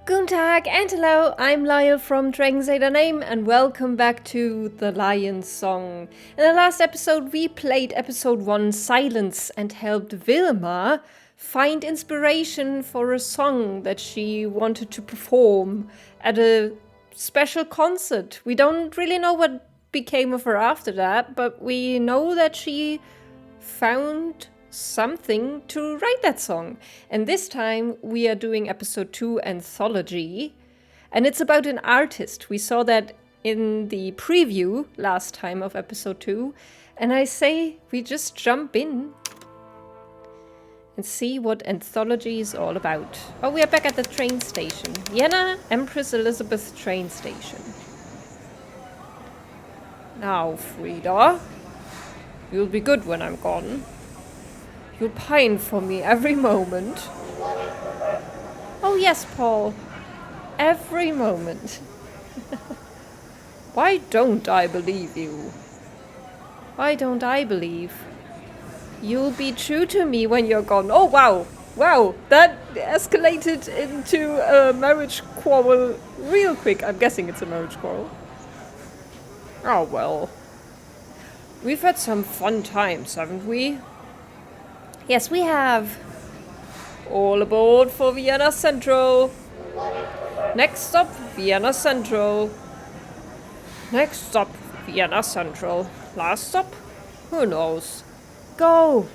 Guten Tag and hello, I'm Lyle from DragonsAteOurName and welcome back to The Lion Song. In the last episode we played episode 1 Silence and helped Vilma find inspiration for a song that she wanted to perform at a special concert. We don't really know what became of her after that, but we know that she found something to write that song. And this time we are doing episode 2 Anthology, and it's about an artist. We saw that in the preview last time of episode 2, and I say we just jump in and see what Anthology is all about. Oh, we are back at the train station. Vienna Empress Elizabeth train station. Now, Frida, you'll be good when I'm gone. You'll pine for me every moment. Oh yes, Paul. Every moment. Why don't I believe you? Why don't I believe? You'll be true to me when you're gone. Oh wow. Wow, that escalated into a marriage quarrel real quick. I'm guessing it's a marriage quarrel. Oh well. We've had some fun times, haven't we? Yes, we have. All aboard for Vienna Central. Next stop, Vienna Central. Next stop, Vienna Central. Last stop? Who knows? Go!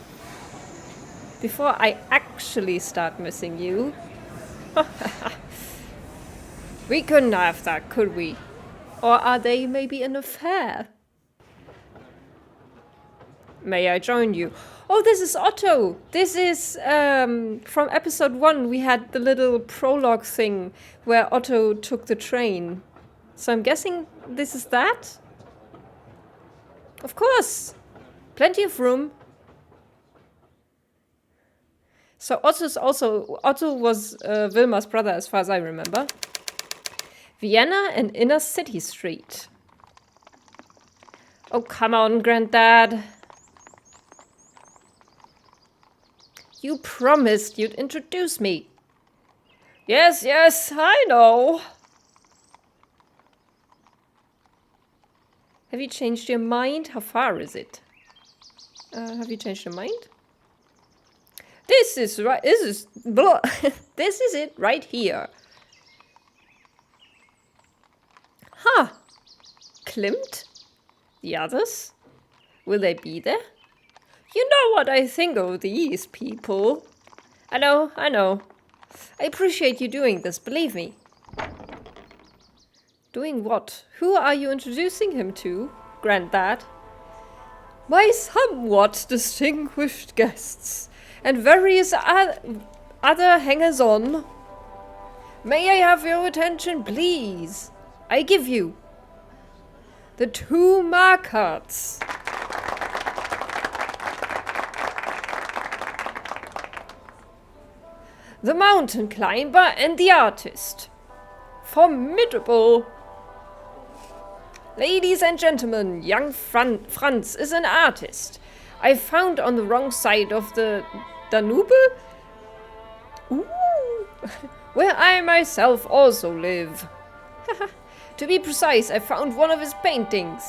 Before I actually start missing you. We couldn't have that, could we? Or are they maybe an affair? May I join you? Oh, this is Otto. This is from episode 1. We had the little prologue thing where Otto took the train. So I'm guessing this is that? Of course. Plenty of room. So Otto was Wilma's brother as far as I remember. Vienna and Inner City Street. Oh, come on, Granddad. You promised you'd introduce me. Yes, I know. Have you changed your mind? How far is it? Have you changed your mind? This is right. This is blah. This is it right here. Huh. Klimt? The others? Will they be there? You know what I think of these people. I know. I appreciate you doing this, believe me. Doing what? Who are you introducing him to, Granddad? My somewhat distinguished guests and various other hangers-on. May I have your attention, please? I give you the 2 Markerts. The mountain climber and the artist. Formidable! Ladies and gentlemen, young Franz is an artist. I found on the wrong side of the Danube, where I myself also live. To be precise, I found one of his paintings.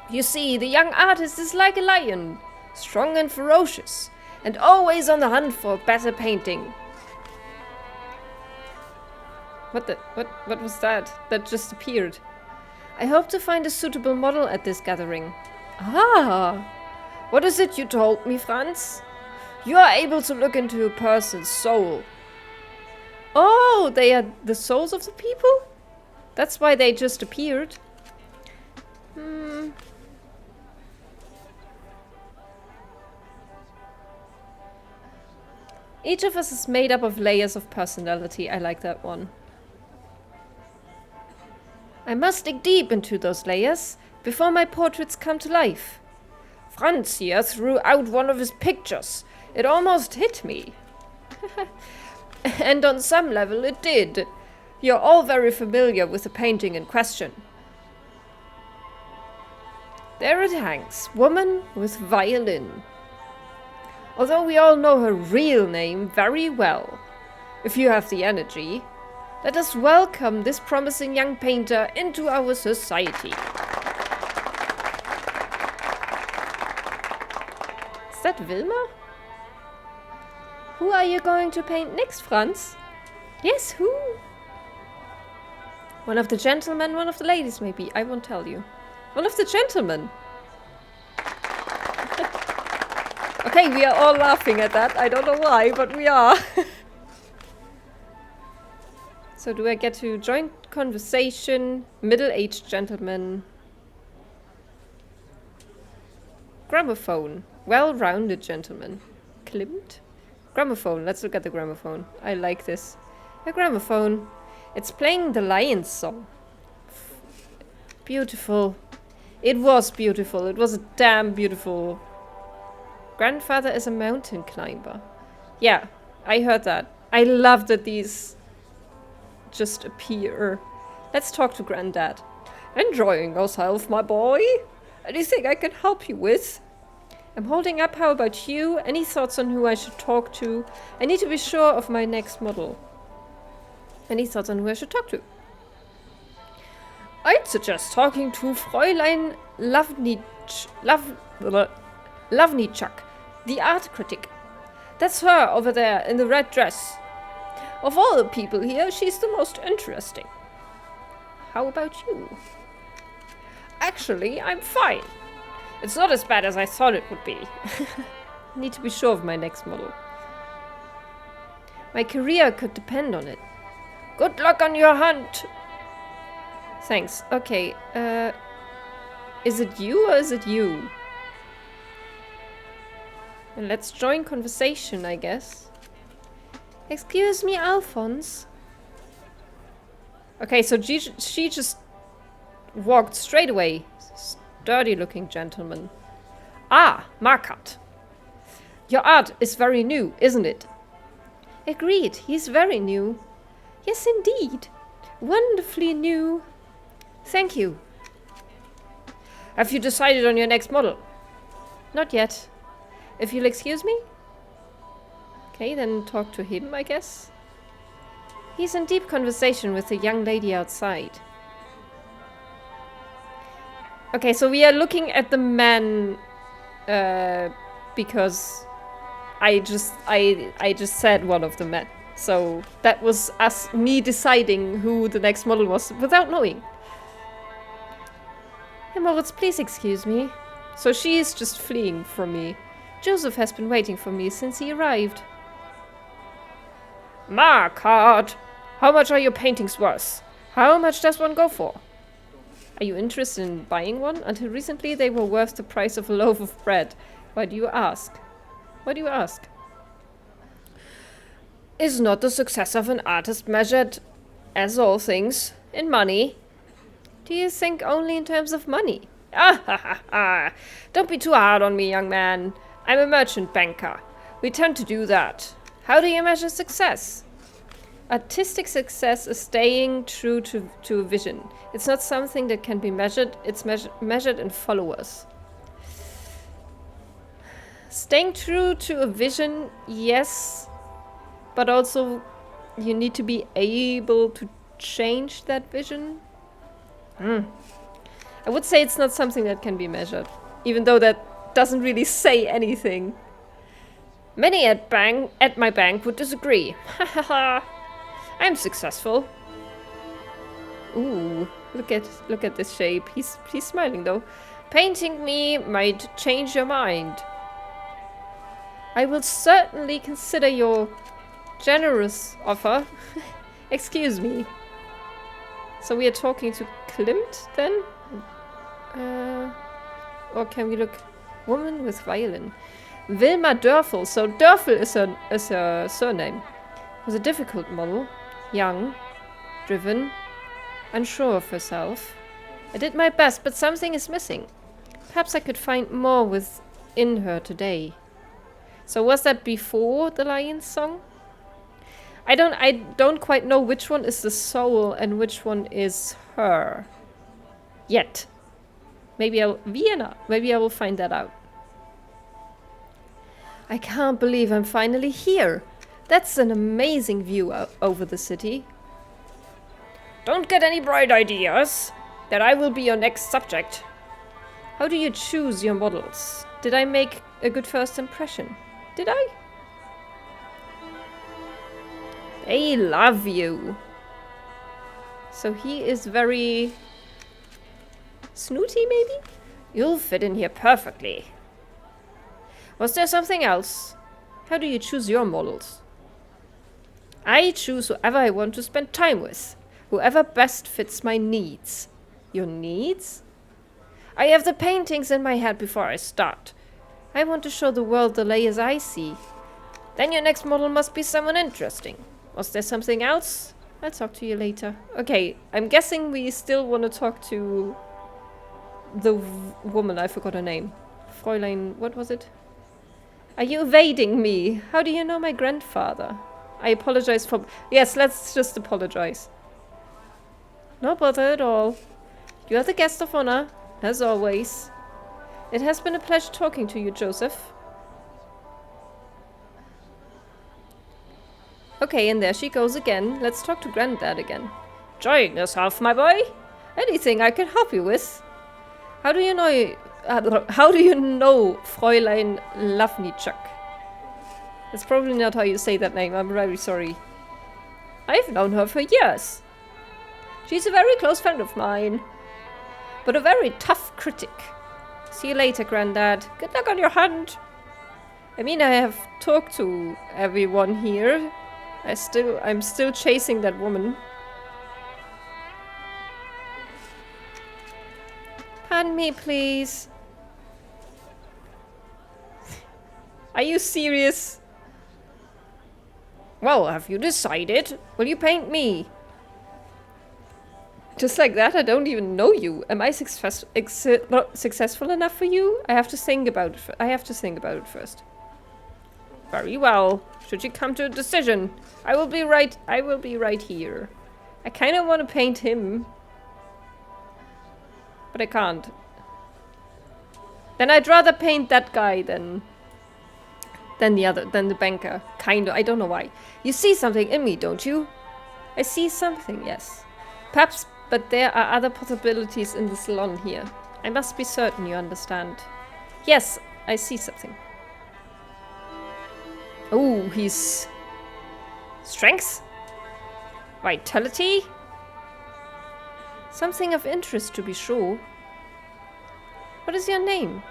You see, the young artist is like a lion, strong and ferocious, and always on the hunt for better painting. What was that? That just appeared. I hope to find a suitable model at this gathering. Ah! What is it you told me, Franz? You are able to look into a person's soul. Oh, they are the souls of the people? That's why they just appeared. Each of us is made up of layers of personality. I like that one. I must dig deep into those layers before my portraits come to life. Franz here threw out one of his pictures. It almost hit me. And on some level it did. You're all very familiar with the painting in question. There it hangs, woman with violin. Although we all know her real name very well, if you have the energy. Let us welcome this promising young painter into our society. Is that Wilma? Who are you going to paint next, Franz? Yes, who? One of the gentlemen, one of the ladies, maybe. I won't tell you. One of the gentlemen. Okay, we are all laughing at that. I don't know why, but we are. So do I get to join conversation? Middle-aged gentleman. Gramophone. Well-rounded gentleman. Klimt? Gramophone. Let's look at the gramophone. I like this. A gramophone. It's playing the Lion's song. Beautiful. It was beautiful. It was a damn beautiful. Grandfather is a mountain climber. Yeah, I heard that. I love that these just appear. Let's talk to Granddad. Enjoying yourself, my boy? Anything I can help you with? I'm holding up. How about you? Any thoughts on who I should talk to? I need to be sure of my next model. Any thoughts on who I should talk to? I'd suggest talking to Fräulein Lavnichuk, the art critic. That's her over there in the red dress. Of all the people here, she's the most interesting. How about you? Actually, I'm fine. It's not as bad as I thought it would be. Need to be sure of my next model. My career could depend on it. Good luck on your hunt! Thanks. Okay, is it you or is it you? And let's join conversation, I guess. Excuse me, Alphonse. Okay, so she just walked straight away. Sturdy-looking gentleman. Ah, Markert. Your art is very new, isn't it? Agreed, he's very new. Yes, indeed. Wonderfully new. Thank you. Have you decided on your next model? Not yet. If you'll excuse me? Okay, then talk to him, I guess. He's in deep conversation with the young lady outside. Okay, so we are looking at the man because I just said one of the men. So that was me deciding who the next model was without knowing. Hey Moritz, please excuse me. So she is just fleeing from me. Joseph has been waiting for me since he arrived. Markert! How much are your paintings worth? How much does one go for? Are you interested in buying one? Until recently they were worth the price of a loaf of bread. Why do you ask? Why do you ask? Is not the success of an artist measured, as all things, in money? Do you think only in terms of money? Ah ha ha ha! Don't be too hard on me, young man. I'm a merchant banker. We tend to do that. How do you measure success? Artistic success is staying true to a vision. It's not something that can be measured. It's measured in followers. Staying true to a vision, yes. But also, you need to be able to change that vision. I would say it's not something that can be measured, even though that doesn't really say anything. Many at my bank would disagree. Ha ha ha! I'm successful. Ooh, look at this shape. He's smiling though. Painting me might change your mind. I will certainly consider your generous offer. Excuse me. So we are talking to Klimt then? Or can we look? Woman with violin. Wilma Dörfel. So Dörfel is her surname. Was a difficult model. Young. Driven. Unsure of herself. I did my best, but something is missing. Perhaps I could find more within her today. So was that before the Lion's song? I don't quite know which one is the soul and which one is her. Yet. Maybe Vienna. Maybe I will find that out. I can't believe I'm finally here. That's an amazing view over the city. Don't get any bright ideas that I will be your next subject. How do you choose your models? Did I make a good first impression? Did I? They love you. So he is very snooty, maybe? You'll fit in here perfectly. Was there something else? How do you choose your models? I choose whoever I want to spend time with. Whoever best fits my needs. Your needs? I have the paintings in my head before I start. I want to show the world the layers I see. Then your next model must be someone interesting. Was there something else? I'll talk to you later. Okay, I'm guessing we still want to talk to the woman. I forgot her name. Fräulein, what was it? Are you evading me? How do you know my grandfather? I apologize for... Yes, let's just apologize. No bother at all. You are the guest of honor, as always. It has been a pleasure talking to you, Joseph. Okay, and there she goes again. Let's talk to Granddad again. Enjoying yourself, my boy? Anything I can help you with? How do you know Fräulein Lavnichuk? That's probably not how you say that name. I'm very sorry. I've known her for years. She's a very close friend of mine, but a very tough critic. See you later, Granddad. Good luck on your hunt. I mean, I have talked to everyone here. I'm still chasing that woman. Pardon me, please. Are you serious? Well, have you decided? Will you paint me? Just like that, I don't even know you. Am I successful enough for you? I have to think about it first. Very well. Should you come to a decision, I will be right here. I kind of want to paint him, but I can't. Then I'd rather paint that guy than the banker. Kind of. I don't know why. You see something in me, don't you? I see something, yes. Perhaps, but there are other possibilities in the salon here. I must be certain you understand. Yes, I see something. Oh, he's... Strength? Vitality? Something of interest, to be sure. What is your name?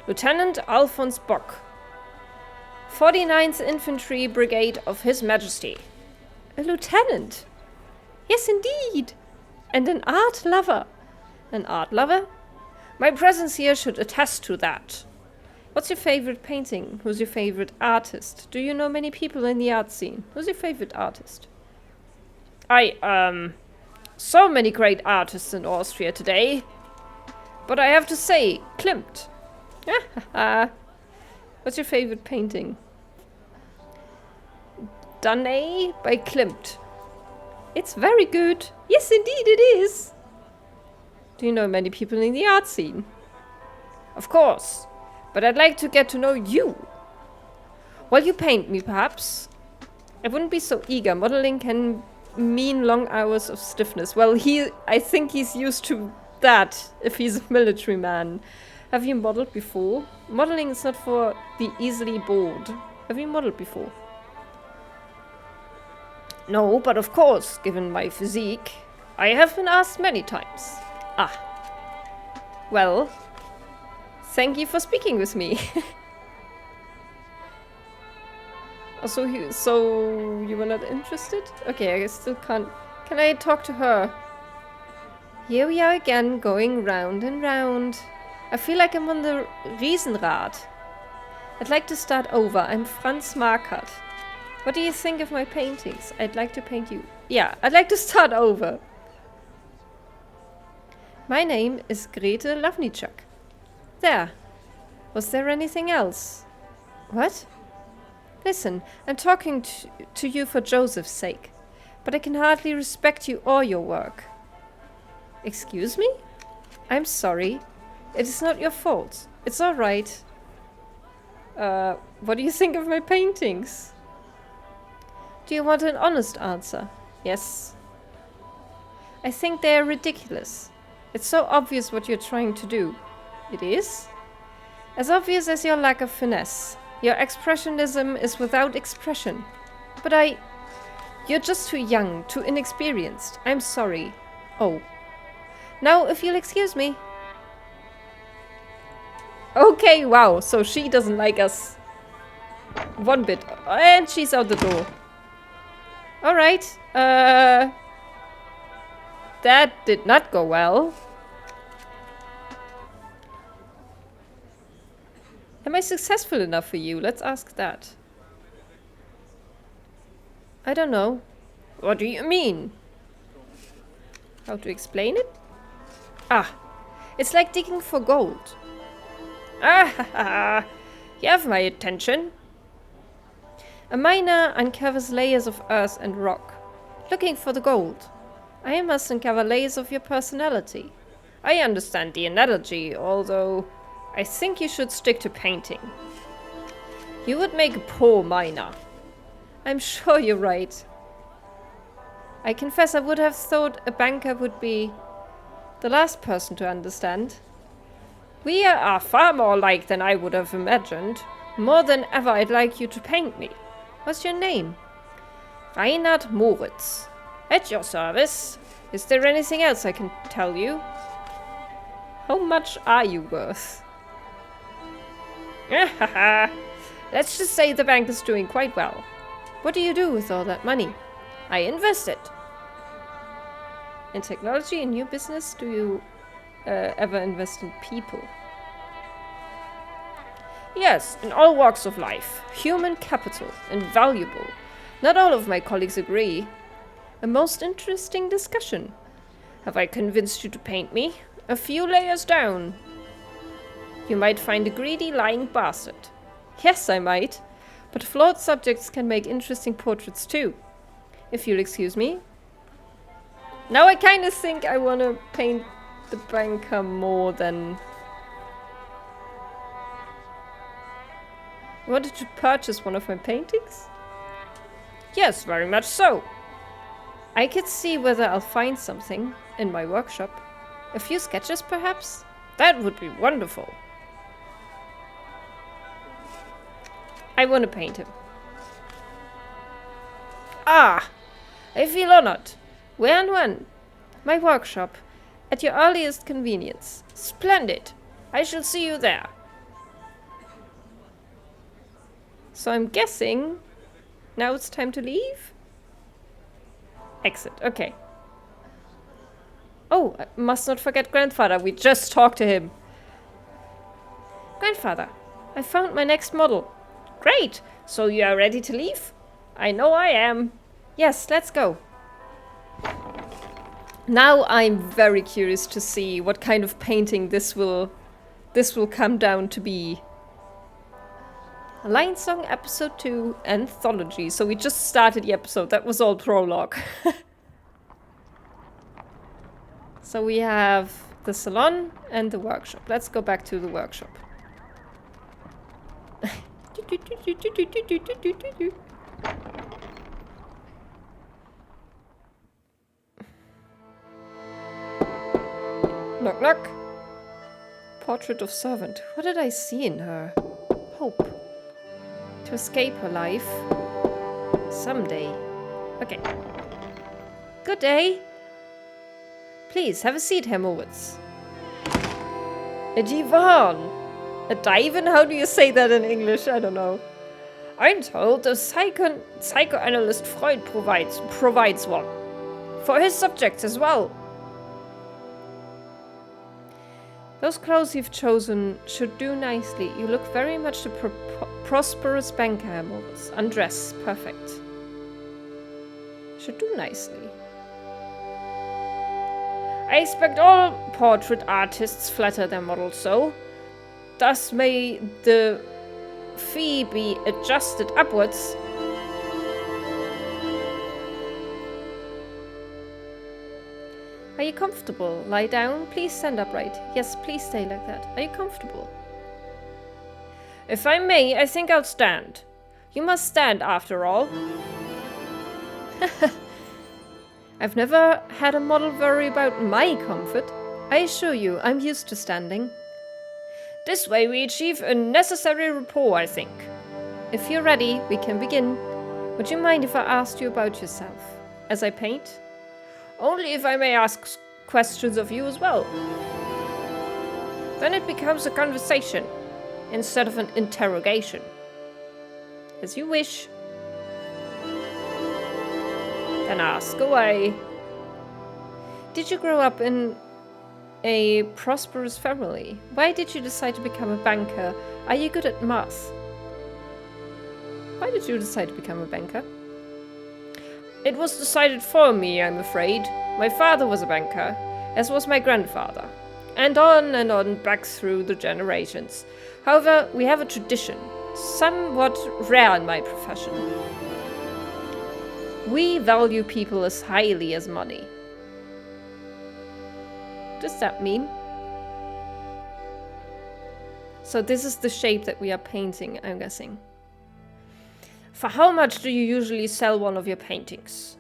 Lieutenant Alphonse Bock. 49th Infantry Brigade of His Majesty. A lieutenant? Yes, indeed. And an art lover. An art lover? My presence here should attest to that. What's your favorite painting? Who's your favorite artist? Do you know many people in the art scene? Who's your favorite artist? So many great artists in Austria today. But I have to say, Klimt. What's your favorite painting? Danae by Klimt. It's very good. Yes, indeed it is. Do you know many people in the art scene? Of course. But I'd like to get to know you. Will you paint me, perhaps? I wouldn't be so eager. Modeling can mean long hours of stiffness. Well, I think he's used to that, if he's a military man. Have you modeled before? Modeling is not for the easily bored. Have you modeled before? No, but of course, given my physique, I have been asked many times. Ah. Well, thank you for speaking with me. So you were not interested? Okay, I still can't. Can I talk to her? Here we are again, going round and round. I feel like I'm on the Riesenrad. I'd like to start over. I'm Franz Markert. What do you think of my paintings? I'd like to paint you. Yeah, I'd like to start over. My name is Grete Lavnichuk. There. Was there anything else? What? Listen, I'm talking to you for Joseph's sake, but I can hardly respect you or your work. Excuse me? I'm sorry. It is not your fault. It's all right. What do you think of my paintings? Do you want an honest answer? Yes. I think they are ridiculous. It's so obvious what you're trying to do. It is? As obvious as your lack of finesse. Your expressionism is without expression. But You're just too young, too inexperienced. I'm sorry. Oh. Now, if you'll excuse me. Okay, wow, so she doesn't like us one bit. And she's out the door. Alright, that did not go well. Am I successful enough for you? Let's ask that. I don't know. What do you mean? How to explain it? Ah, it's like digging for gold. Ah, ha, ha. You have my attention. A miner uncovers layers of earth and rock, looking for the gold. I must uncover layers of your personality. I understand the analogy, although I think you should stick to painting. You would make a poor miner. I'm sure you're right. I confess I would have thought a banker would be the last person to understand. We are far more alike than I would have imagined. More than ever I'd like you to paint me. What's your name? Reinhard Moritz. At your service. Is there anything else I can tell you? How much are you worth? Let's just say the bank is doing quite well. What do you do with all that money? I invest it. In technology, in new business, do you ever invest in people? Yes, in all walks of life. Human capital. Invaluable. Not all of my colleagues agree. A most interesting discussion. Have I convinced you to paint me? A few layers down. You might find a greedy, lying bastard. Yes, I might. But flawed subjects can make interesting portraits too. If you'll excuse me. Now I kind of think I want to paint the banker more than... You wanted to purchase one of my paintings? Yes, very much so. I could see whether I'll find something in my workshop. A few sketches, perhaps? That would be wonderful. I want to paint him. Ah! I feel honored. Where and when? My workshop. At your earliest convenience. Splendid. I shall see you there. So I'm guessing now it's time to leave? Exit. Okay. Oh, I must not forget Grandfather. We just talked to him. Grandfather, I found my next model. Great! So you are ready to leave? I know I am. Yes, let's go. Now I'm very curious to see what kind of painting this will come down to be. Lion Song Episode 2 Anthology. So we just started the episode. That was all prologue. So we have the salon and the workshop. Let's go back to the workshop. Knock knock. Portrait of servant. What did I see in her? Hope. To escape her life. Someday. Okay. Good day. Please, have a seat, Herr Moritz. A divan. A divan? How do you say that in English? I don't know. I'm told the psychoanalyst Freud provides one. For his subjects as well. Those clothes you've chosen should do nicely. You look very much a prosperous banker, Herr Moritz. Undress. Perfect. Should do nicely. I expect all portrait artists flatter their models so. Thus may the fee be adjusted upwards. Are you comfortable? Lie down. Please stand upright. Yes, please stay like that. Are you comfortable? If I may, I think I'll stand. You must stand after all. I've never had a model worry about my comfort. I assure you, I'm used to standing. This way we achieve a necessary rapport, I think. If you're ready, we can begin. Would you mind if I asked you about yourself? As I paint? Only if I may ask questions of you as well. Then it becomes a conversation, instead of an interrogation. As you wish. Then ask away. Did you grow up in a prosperous family? Why did you decide to become a banker? Are you good at math? Why did you decide to become a banker? It was decided for me, I'm afraid. My father was a banker, as was my grandfather. And on back through the generations. However, we have a tradition, somewhat rare in my profession. We value people as highly as money. What does that mean? So this is the shape that we are painting, I'm guessing. For how much do you usually sell one of your paintings?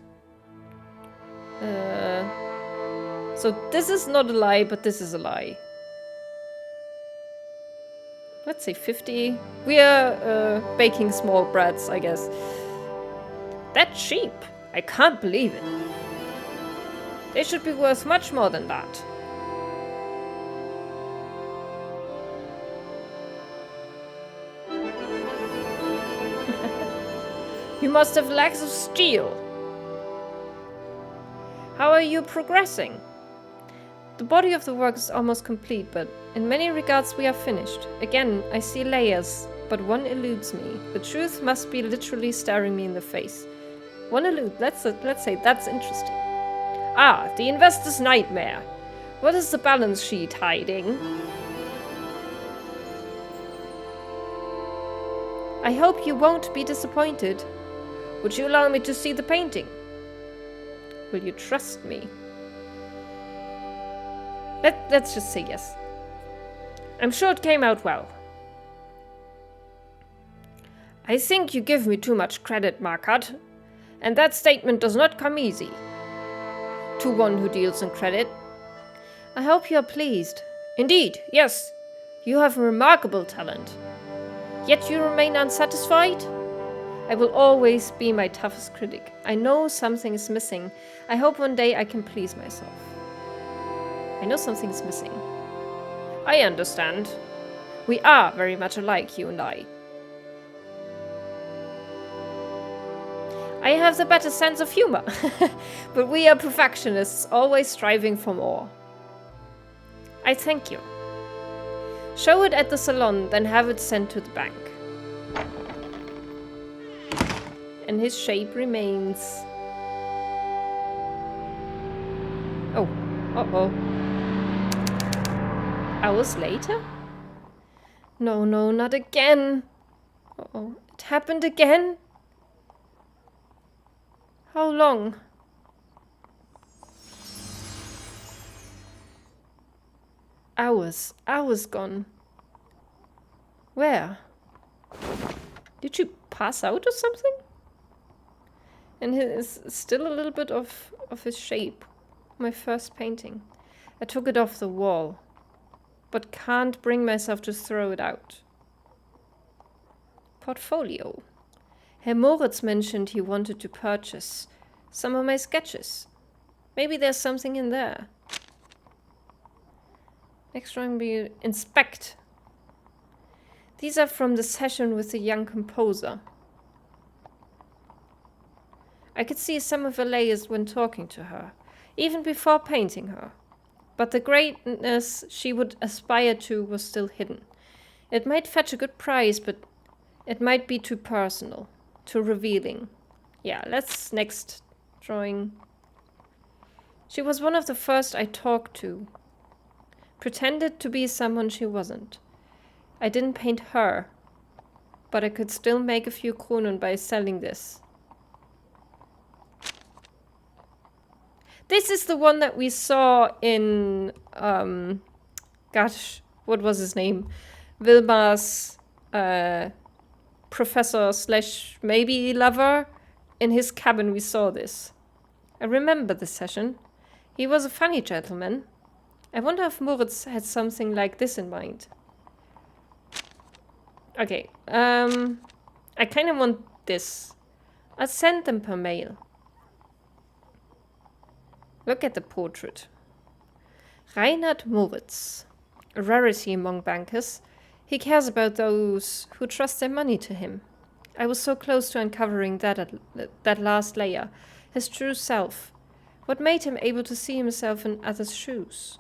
So this is not a lie, but this is a lie. Let's say 50. We are baking small breads, I guess. That's cheap. I can't believe it. They should be worth much more than that. You must have legs of steel. How are you progressing? The body of the work is almost complete, but in many regards we are finished. Again, I see layers, but one eludes me. The truth must be literally staring me in the face. One elude. Let's say that's interesting. Ah, the investor's nightmare. What is the balance sheet hiding? I hope you won't be disappointed. Would you allow me to see the painting? Will you trust me? Let's just say yes. I'm sure it came out well. I think you give me too much credit, Markert, and that statement does not come easy to one who deals in credit. I hope you are pleased. Indeed, yes, you have remarkable talent. Yet you remain unsatisfied? I will always be my toughest critic. I know something is missing. I hope one day I can please myself. I know something is missing. I understand. We are very much alike, you and I. I have the better sense of humor. But we are perfectionists, always striving for more. I thank you. Show it at the salon, then have it sent to the bank. And his shape remains. Oh, uh-oh. Hours later? No, not again. Uh-oh, it happened again? How long? Hours gone. Where? Did you pass out or something? And it's still a little bit of his shape. My first painting. I took it off the wall, but can't bring myself to throw it out. Portfolio. Herr Moritz mentioned he wanted to purchase some of my sketches. Maybe there's something in there. Next drawing will be inspect. These are from the session with the young composer. I could see some of her layers when talking to her, even before painting her. But the greatness she would aspire to was still hidden. It might fetch a good price, but it might be too personal, too revealing. Yeah, let's next drawing. She was one of the first I talked to. Pretended to be someone she wasn't. I didn't paint her, but I could still make a few kronen by selling this. This is the one that we saw in, gosh, what was his name? Wilmar's professor slash maybe lover. In his cabin we saw this. I remember the session. He was a funny gentleman. I wonder if Moritz had something like this in mind. Okay, I kind of want this. I'll send them per mail. Look at the portrait. Reinhard Moritz. A rarity among bankers. He cares about those who trust their money to him. I was so close to uncovering that last layer. His true self. What made him able to see himself in others' shoes?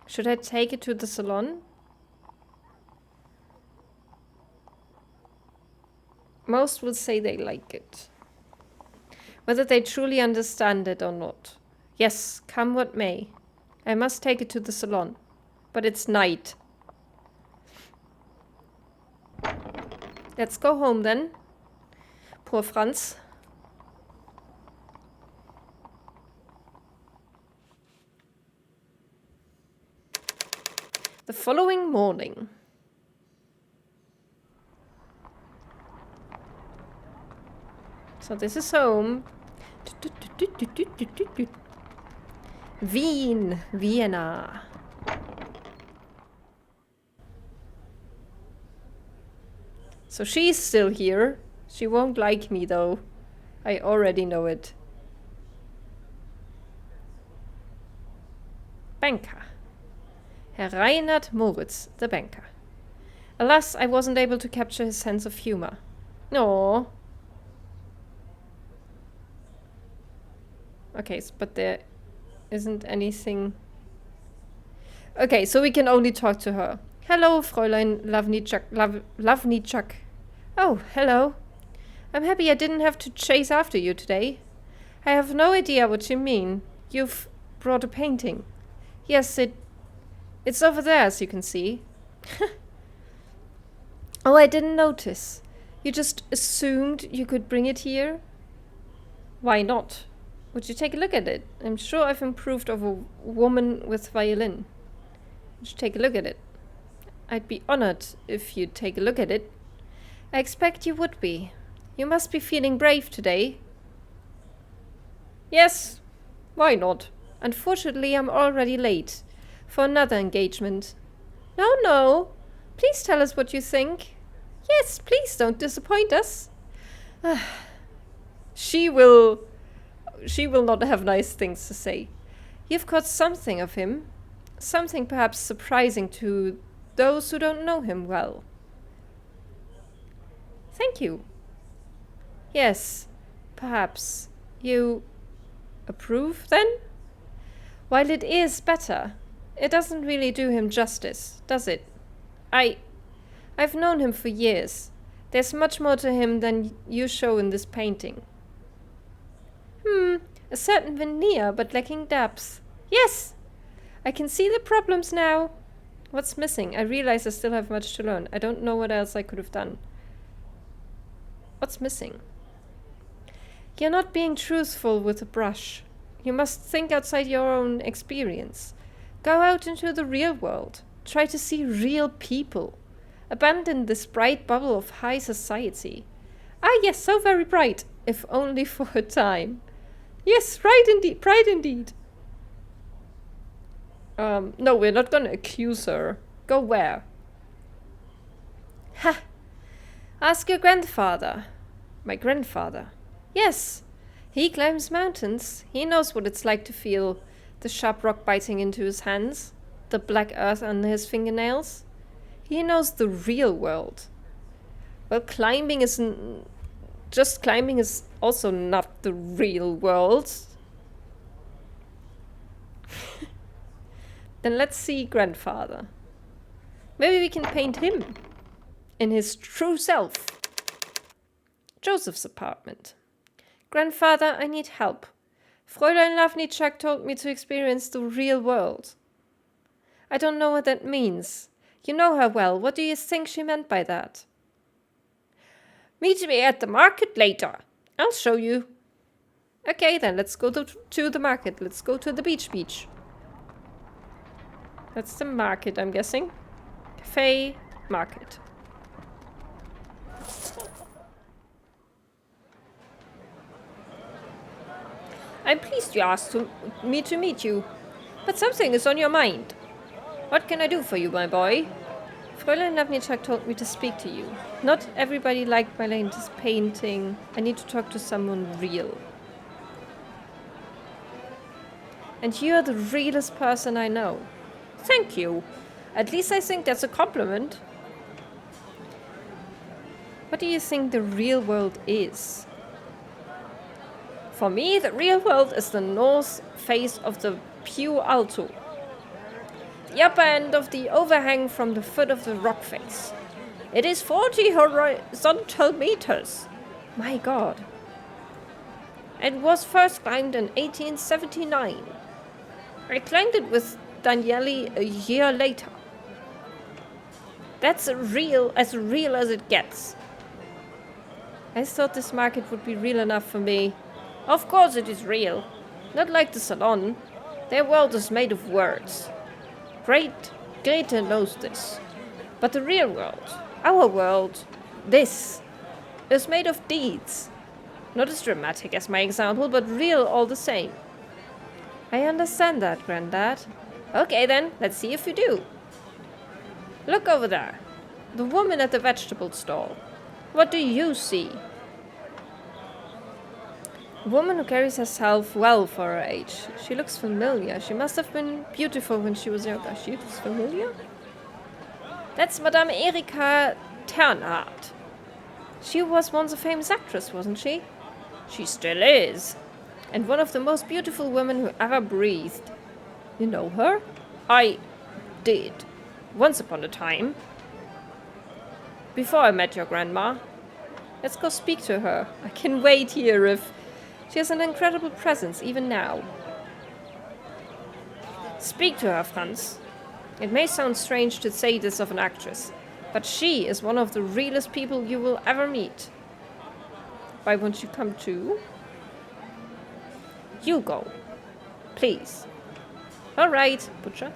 Should I take it to the salon? Most will say they like it. Whether they truly understand it or not. Yes, come what may. I must take it to the salon. But it's night. Let's go home then. Poor Franz. The following morning. So this is home. Vienna. So she's still here. She won't like me though. I already know it. Banker. Herr Reinhard Moritz, the banker. Alas, I wasn't able to capture his sense of humor. No. Okay, but there isn't anything. Okay, so we can only talk to her. Hello, Fräulein Lavnichak. Oh, hello. I'm happy I didn't have to chase after you today. I have no idea what you mean. You've brought a painting. Yes, it's over there, as you can see. Oh, I didn't notice. You just assumed you could bring it here? Why not? Would you take a look at it? I'm sure I've improved over a woman with violin. Would you take a look at it? I'd be honored if you'd take a look at it. I expect you would be. You must be feeling brave today. Yes, why not? Unfortunately, I'm already late for another engagement. No. Please tell us what you think. Yes, please don't disappoint us. She will not have nice things to say. You've caught something of him. Something perhaps surprising to those who don't know him well. Thank you. Yes, perhaps. You approve, then? While it is better, it doesn't really do him justice, does it? I've known him for years. There's much more to him than you show in this painting. A certain veneer, but lacking depth. Yes! I can see the problems now. What's missing? I realize I still have much to learn. I don't know what else I could have done. What's missing? You're not being truthful with a brush. You must think outside your own experience. Go out into the real world. Try to see real people. Abandon this bright bubble of high society. Ah, yes, so very bright, if only for a time. Yes, bright indeed. No, we're not gonna accuse her. Go where? Ha! Ask your grandfather. My grandfather. Yes, he climbs mountains. He knows what it's like to feel the sharp rock biting into his hands, the black earth under his fingernails. He knows the real world. Well, climbing is also not the real world. Then let's see grandfather. Maybe we can paint him in his true self. Joseph's apartment. Grandfather, I need help. Fräulein Lavnichak told me to experience the real world. I don't know what that means. You know her well. What do you think she meant by that? Meet me at the market later. I'll show you. Okay, then let's go to the market. Let's go to the beach. That's the market, I'm guessing. Cafe, market. I'm pleased you asked me to meet you. But something is on your mind. What can I do for you, my boy? Fräulein Navnicek told me to speak to you. Not everybody liked my latest painting. I need to talk to someone real. And you're the realest person I know. Thank you. At least I think that's a compliment. What do you think the real world is? For me, the real world is the north face of the Piu Alto. The upper end of the overhang from the foot of the rock face. It is 40 horizontal meters. My God. It was first climbed in 1879. I climbed it with Daniele a year later. That's as real as it gets. I thought this market would be real enough for me. Of course it is real. Not like the salon. Their world is made of words. Greta knows this. But the real world, our world, this, is made of deeds. Not as dramatic as my example, but real all the same. I understand that, Grandad. Okay then, let's see if you do. Look over there. The woman at the vegetable stall. What do you see? A woman who carries herself well for her age. She looks familiar. She must have been beautiful when she was younger. She looks familiar? That's Madame Erika Ternhardt. She was once a famous actress, wasn't she? She still is. And one of the most beautiful women who ever breathed. You know her? I did. Once upon a time. Before I met your grandma. Let's go speak to her. I can wait here if... She has an incredible presence, even now. Speak to her, Franz. It may sound strange to say this of an actress, but she is one of the realest people you will ever meet. Why won't you come too? You go. Please. All right, Butcher.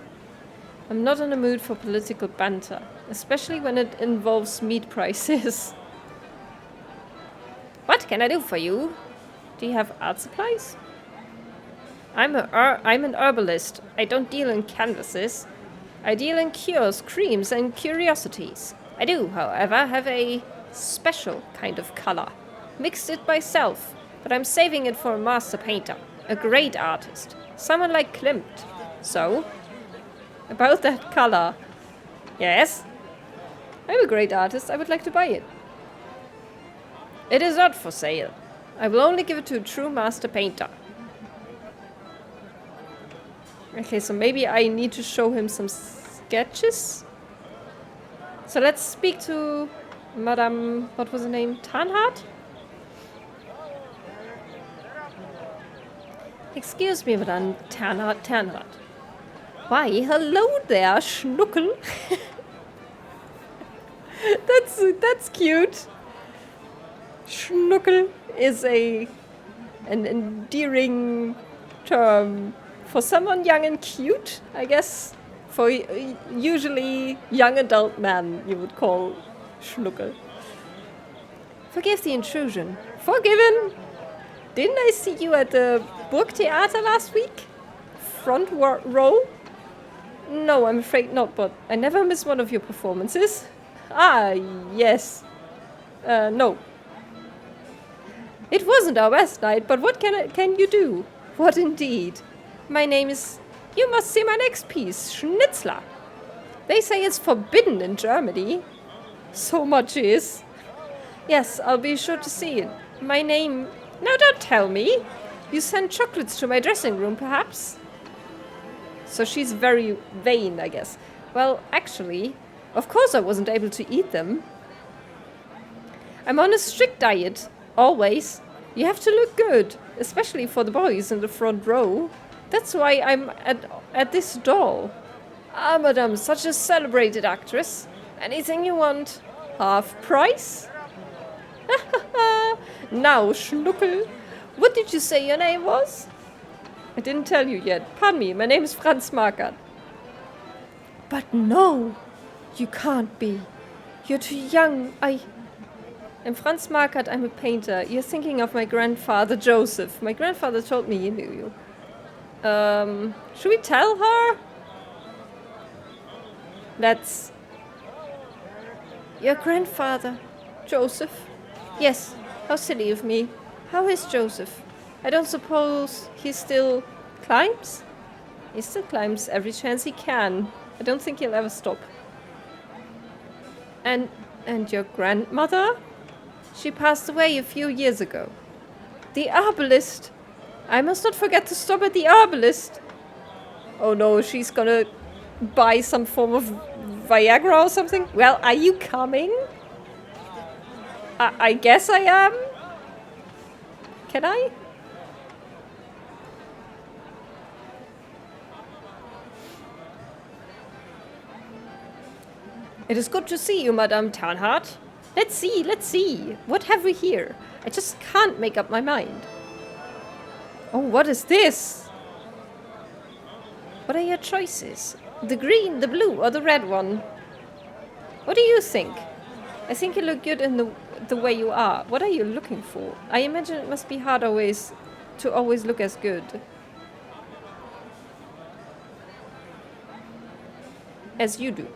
I'm not in the mood for political banter, especially when it involves meat prices. What can I do for you? Do you have art supplies? I'm an herbalist. I don't deal in canvases. I deal in cures, creams, and curiosities. I do, however, have a special kind of color. Mixed it myself, but I'm saving it for a master painter, a great artist, someone like Klimt. So, about that color. Yes? I'm a great artist. I would like to buy it. It is not for sale. I will only give it to a true master painter. Okay, so maybe I need to show him some sketches. So let's speak to Madame, what was her name? Ternhardt? Excuse me, Madame Ternhardt. Why, hello there, Schnuckel. That's cute. Schnuckel is an endearing term for someone young and cute, I guess. For usually young adult man, you would call Schnuckel. Forgive the intrusion. Forgiven! Didn't I see you at the Burgtheater last week? Front row? No, I'm afraid not, but I never miss one of your performances. Ah, yes. No. It wasn't our best night, but what can you do? What indeed? My name is... You must see my next piece, Schnitzler. They say it's forbidden in Germany. So much is. Yes, I'll be sure to see it. My name... Now don't tell me. You sent chocolates to my dressing room, perhaps? So she's very vain, I guess. Well, actually, of course I wasn't able to eat them. I'm on a strict diet, always. You have to look good, especially for the boys in the front row. That's why I'm at this doll. Ah, madame, such a celebrated actress. Anything you want? Half price? Now, Schnuckel, what did you say your name was? I didn't tell you yet. Pardon me, my name is Franz Markert. But no, you can't be. You're too young. I'm Franz Markert, I'm a painter. You're thinking of my grandfather, Joseph. My grandfather told me he knew you. Should we tell her? That's... Your grandfather, Joseph? Yes, how silly of me. How is Joseph? I don't suppose he still climbs? He still climbs every chance he can. I don't think he'll ever stop. And your grandmother? She passed away a few years ago. The herbalist! I must not forget to stop at the herbalist. Oh no, she's gonna buy some form of Viagra or something? Well, are you coming? I guess I am. Can I? It is good to see you, Madame Tarnhardt. Let's see. What have we here? I just can't make up my mind. Oh, what is this? What are your choices? The green, the blue, or the red one? What do you think? I think you look good in the way you are. What are you looking for? I imagine it must be hard to always look as good. As you do.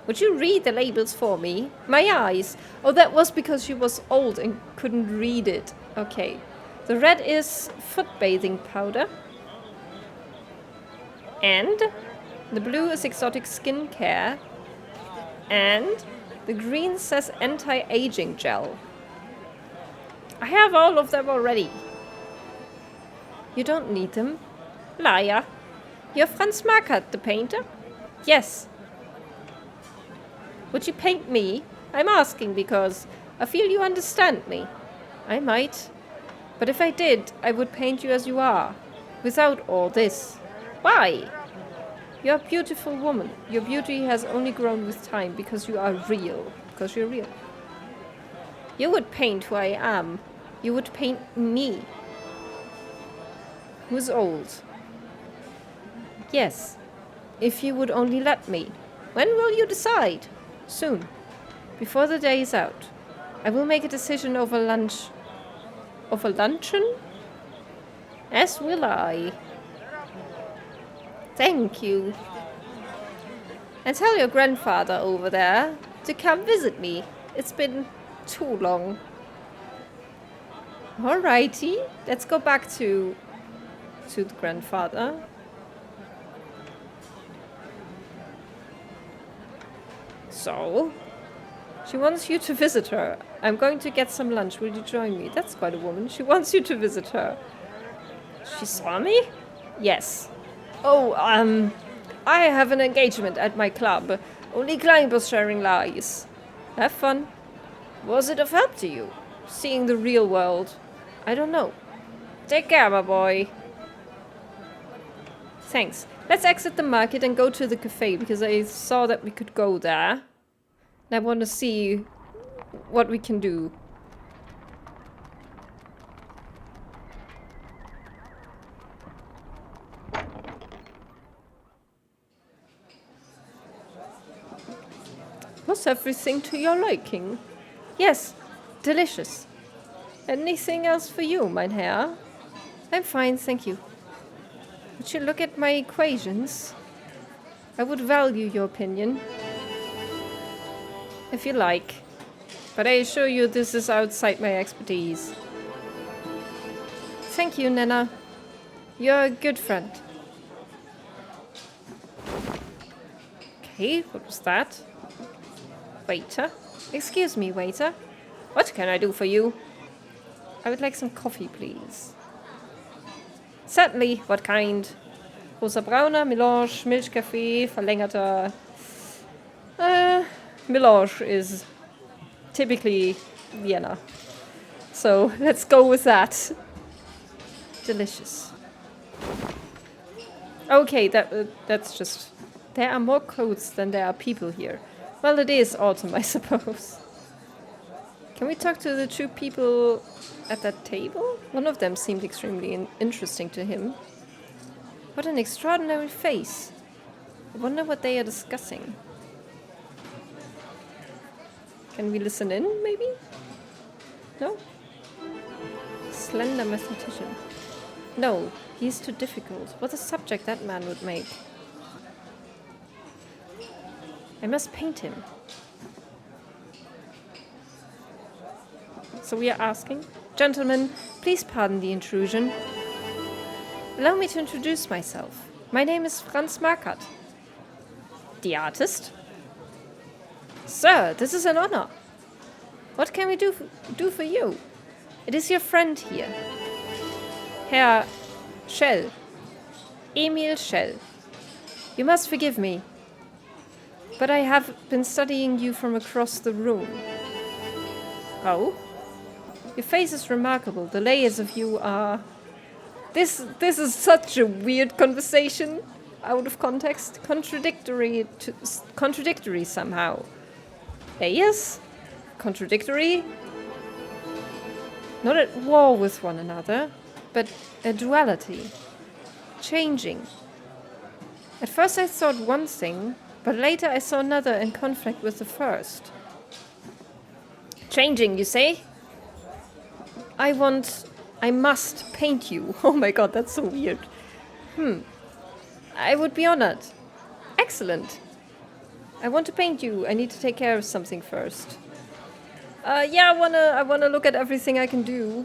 Would you read the labels for me? My eyes. Oh, that was because she was old and couldn't read it. Okay. The red is foot bathing powder. And the blue is exotic skincare. And the green says anti-aging gel. I have all of them already. You don't need them. Liar. You're Franz Markert, the painter? Yes. Would you paint me? I'm asking because I feel you understand me. I might. But if I did, I would paint you as you are. Without all this. Why? You're a beautiful woman. Your beauty has only grown with time because you are real. Because you're real. You would paint who I am. You would paint me. Who's old? Yes. If you would only let me. When will you decide? Soon. Before the day is out. I will make a decision over lunch. Over luncheon? As will I. Thank you. And tell your grandfather over there to come visit me. It's been too long. Alrighty. Let's go back to the grandfather. So, she wants you to visit her. I'm going to get some lunch. Will you join me? That's quite a woman. She wants you to visit her. She saw me? Yes. Oh, I have an engagement at my club. Only climbers sharing lies. Have fun. Was it of help to you? Seeing the real world? I don't know. Take care, my boy. Thanks. Let's exit the market and go to the cafe, because I saw that we could go there. And I want to see what we can do. Was everything to your liking? Yes, delicious. Anything else for you, mein Herr? I'm fine, thank you. Would you look at my equations? I would value your opinion. If you like. But I assure you this is outside my expertise. Thank you, Nana. You're a good friend. Okay, what was that? Waiter? Excuse me, waiter. What can I do for you? I would like some coffee, please. Certainly. What kind? Großer Brauner, Melange, Milchkaffee, verlängerter... Melange is typically Vienna. So, let's go with that. Delicious. Okay, that's just... There are more clothes than there are people here. Well, it is autumn, I suppose. Can we talk to the two people at that table? One of them seemed extremely interesting to him. What an extraordinary face. I wonder what they are discussing. Can we listen in, maybe? No? Slender mathematician. No, he's too difficult. What a subject that man would make. I must paint him. So we are asking, gentlemen, please pardon the intrusion. Allow me to introduce myself. My name is Franz Markert. The artist? Sir, this is an honor. What can we do for you? It is your friend here. Herr Schell. Emil Schell. You must forgive me, but I have been studying you from across the room. Oh? Your face is remarkable. The layers of you are... This is such a weird conversation, out of context. Contradictory somehow. Layers? Contradictory? Not at war with one another, but a duality. Changing. At first I thought one thing, but later I saw another in conflict with the first. Changing, you say? I must paint you. Oh my god, that's so weird. I would be honored. Excellent. I want to paint you. I need to take care of something first. Yeah, I wanna look at everything I can do.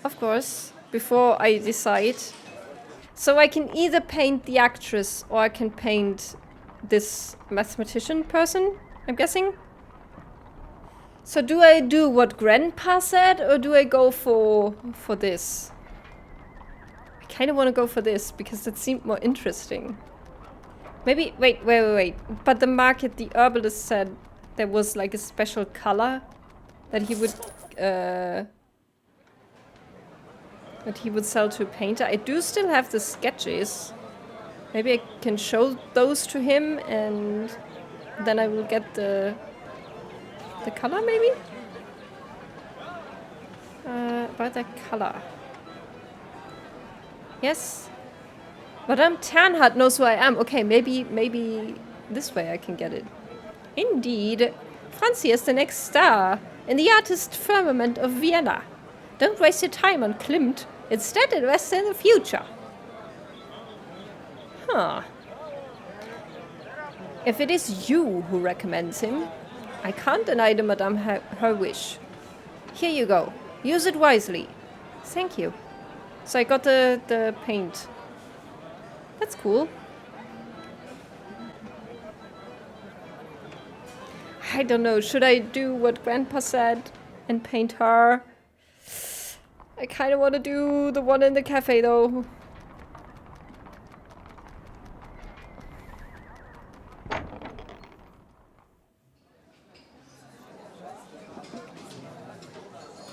Of course, before I decide. So I can either paint the actress or I can paint this mathematician person, I'm guessing. So do I do what Grandpa said, or do I go for this? I kind of want to go for this, because that seemed more interesting. Maybe, wait. But the herbalist said there was like a special color that he would sell to a painter. I do still have the sketches. Maybe I can show those to him, and then I will get the color, maybe? About the color. Yes? Madame Ternhardt knows who I am. Okay, maybe this way I can get it. Indeed. Franzi is the next star in the artist firmament of Vienna. Don't waste your time on Klimt. Instead, invest in the future. Huh. If it is you who recommends him, I can't deny the Madame her wish. Here you go. Use it wisely. Thank you. So I got the paint. That's cool. I don't know. Should I do what Grandpa said and paint her? I kind of want to do the one in the cafe, though.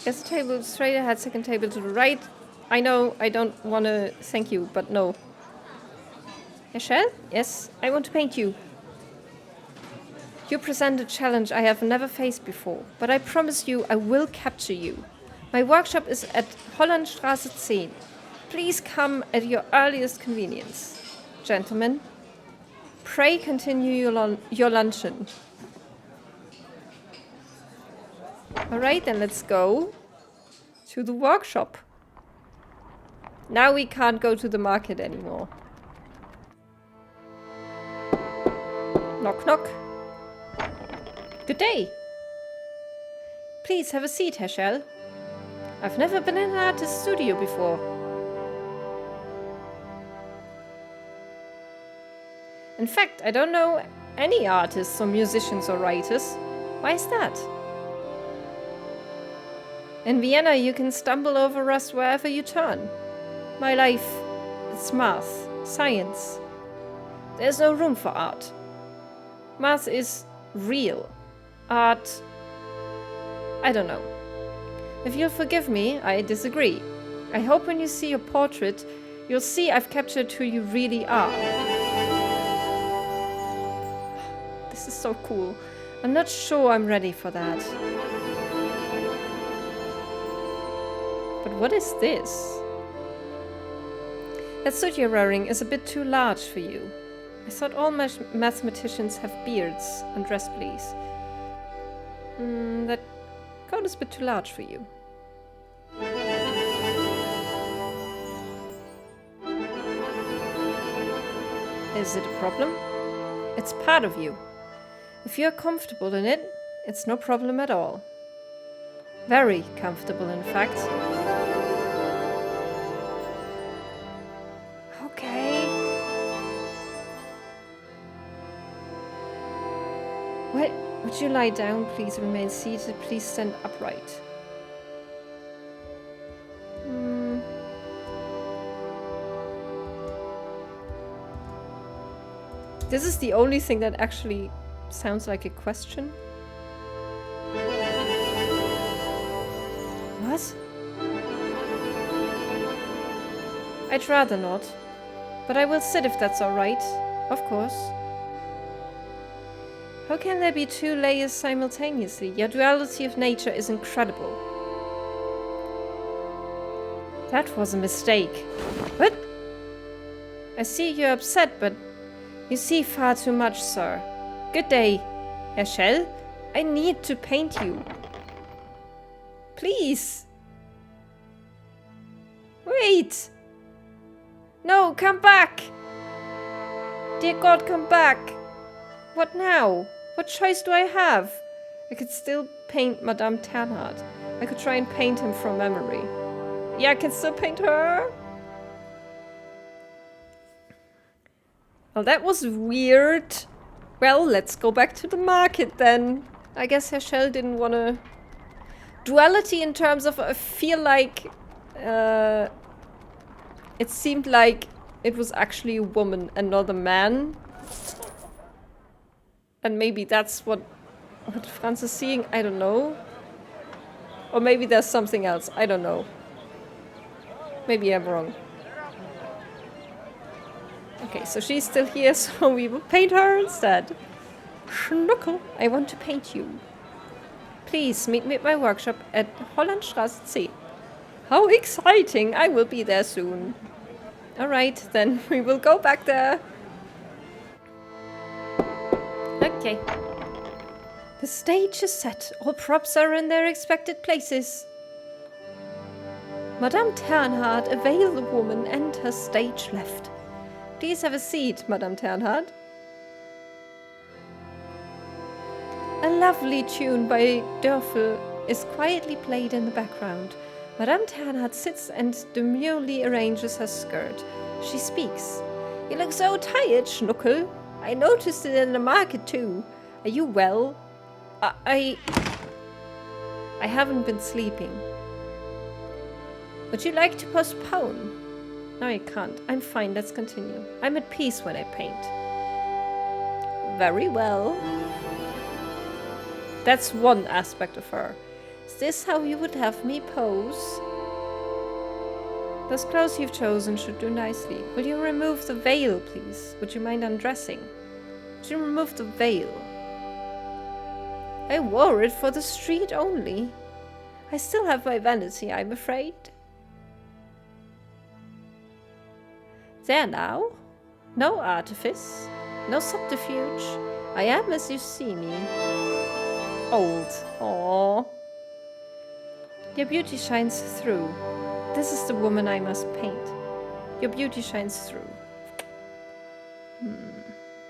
Yes, the table straight ahead, second table to the right. I know, I don't want to thank you, but no. Michelle? Yes, I want to paint you. You present a challenge I have never faced before, but I promise you I will capture you. My workshop is at Hollandstraße 10. Please come at your earliest convenience. Gentlemen, pray continue your luncheon. Alright, then let's go to the workshop. Now we can't go to the market anymore. Knock, knock. Good day. Please have a seat, Herr Schell. I've never been in an artist's studio before. In fact, I don't know any artists or musicians or writers. Why is that? In Vienna, you can stumble over us wherever you turn. My life, it's math, science. There's no room for art. Math is real. Art, I don't know. If you'll forgive me, I disagree. I hope when you see your portrait, you'll see I've captured who you really are. This is so cool. I'm not sure I'm ready for that. But what is this? That suit you're wearing is a bit too large for you. I thought all mathematicians have beards. Undress, please. That coat is a bit too large for you. Is it a problem? It's part of you. If you're comfortable in it, it's no problem at all. Very comfortable, in fact. Okay. What? Would you lie down, please? Remain seated. Please stand upright. This is the only thing that actually sounds like a question. What? I'd rather not. But I will sit if that's alright. Of course. How can there be two layers simultaneously? Your duality of nature is incredible. That was a mistake. What? I see you're upset, but you see far too much, sir. Good day, Herr Schell. I need to paint you. Please. Wait. No, come back. Dear God, come back. What now? What choice do I have? I could still paint Madame Ternhardt. I could try and paint him from memory. Yeah, I can still paint her. Well, that was weird. Well, let's go back to the market then. I guess Herr Schell didn't want to... Duality in terms of, I feel like... it seemed like it was actually a woman and not a man. And maybe that's what Franz is seeing, I don't know. Or maybe there's something else, I don't know. Maybe I'm wrong. Okay, so she's still here, so we will paint her instead. Schnuckel, I want to paint you. Please meet me at my workshop at Hollandstraße 10. How exciting! I will be there soon. Alright, then we will go back there. Okay. The stage is set. All props are in their expected places. Madame Ternhardt, a veiled woman, enters stage left. Please have a seat, Madame Ternhardt. A lovely tune by Dörfel is quietly played in the background. Madame Ternhardt sits and demurely arranges her skirt. She speaks. You look so tired, Schnuckel. I noticed it in the market too. Are you well? I haven't been sleeping. Would you like to postpone? No, I can't. I'm fine. Let's continue. I'm at peace when I paint. Very well. That's one aspect of her. Is this how you would have me pose? Those clothes you've chosen should do nicely. Will you remove the veil, please? Would you mind undressing? Would you remove the veil? I wore it for the street only. I still have my vanity, I'm afraid. There now. No artifice. No subterfuge. I am as you see me. Old. Aww. Your beauty shines through. This is the woman I must paint. Your beauty shines through.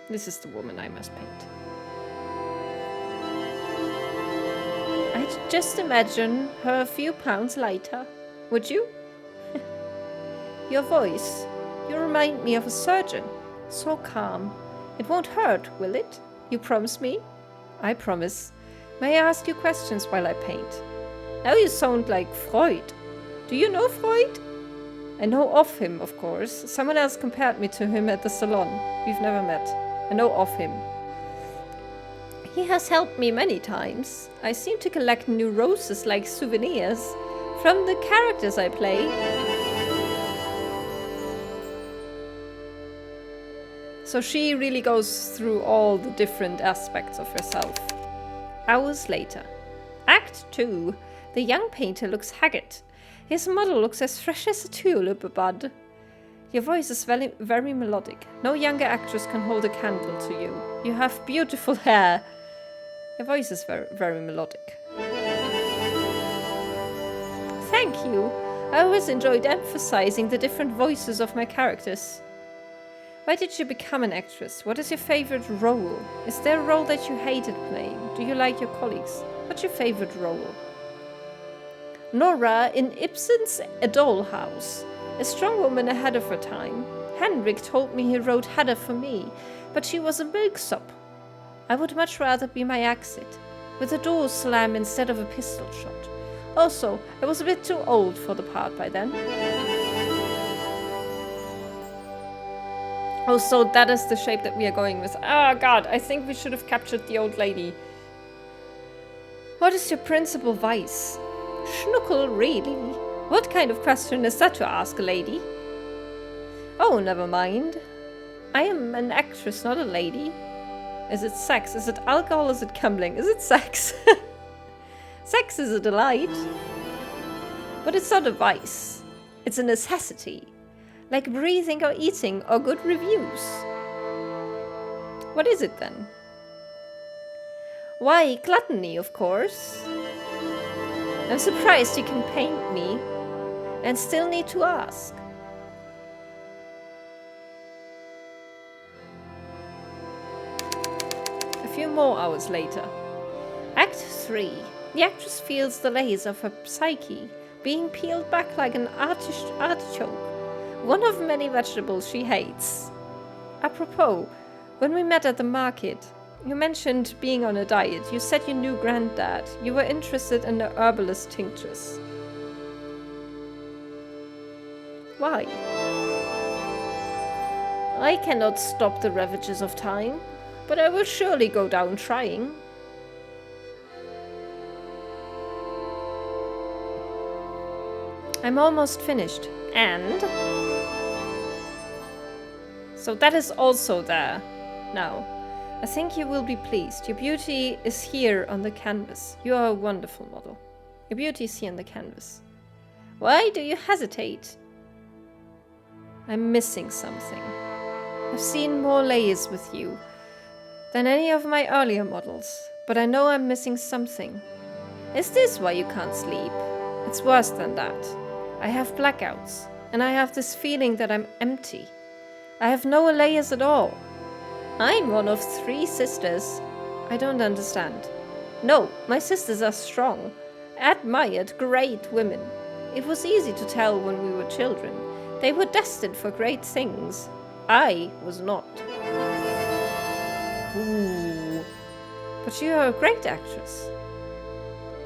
This is the woman I must paint. I'd just imagine her a few pounds lighter. Would you? Your voice. You remind me of a surgeon. So calm. It won't hurt, will it? You promise me? I promise. May I ask you questions while I paint? Now you sound like Freud. Do you know Freud? I know of him, of course. Someone else compared me to him at the salon. We've never met. I know of him. He has helped me many times. I seem to collect neuroses like souvenirs from the characters I play. So she really goes through all the different aspects of herself. Hours later. Act 2. The young painter looks haggard. His model looks as fresh as a tulip bud. Your voice is very, very melodic. No younger actress can hold a candle to you. You have beautiful hair. Your voice is very, very melodic. Thank you. I always enjoyed emphasizing the different voices of my characters. Why did you become an actress? What is your favorite role? Is there a role that you hated playing? Do you like your colleagues? What's your favorite role? Nora in Ibsen's A Dollhouse. A strong woman ahead of her time. Henrik told me he wrote Hedda for me, but she was a milksop. I would much rather be my exit, with a door slam instead of a pistol shot. Also, I was a bit too old for the part by then. Oh, so that is the shape that we are going with. Oh god, I think we should have captured the old lady. What is your principal vice? Schnuckel, really? What kind of question is that to ask a lady? Oh, never mind. I am an actress, not a lady. Is it sex? Is it alcohol? Is it gambling? Is it sex? Sex is a delight. But it's not a vice. It's a necessity. Like breathing or eating or good reviews. What is it then? Why, gluttony, of course. I'm surprised you can paint me and still need to ask. A few more hours later. Act 3. The actress feels the layers of her psyche being peeled back like an artichoke. One of many vegetables she hates. Apropos, when we met at the market, you mentioned being on a diet. You said you knew Granddad. You were interested in the herbalist tinctures. Why? I cannot stop the ravages of time, but I will surely go down trying. I'm almost finished, and... So that is also there. Now, I think you will be pleased. Your beauty is here on the canvas. You are a wonderful model. Your beauty is here on the canvas. Why do you hesitate? I'm missing something. I've seen more layers with you than any of my earlier models, but I know I'm missing something. Is this why you can't sleep? It's worse than that. I have blackouts, and I have this feeling that I'm empty. I have no layers at all. I'm one of 3 sisters. I don't understand. No, my sisters are strong, admired, great women. It was easy to tell when we were children. They were destined for great things. I was not. Ooh. But you are a great actress.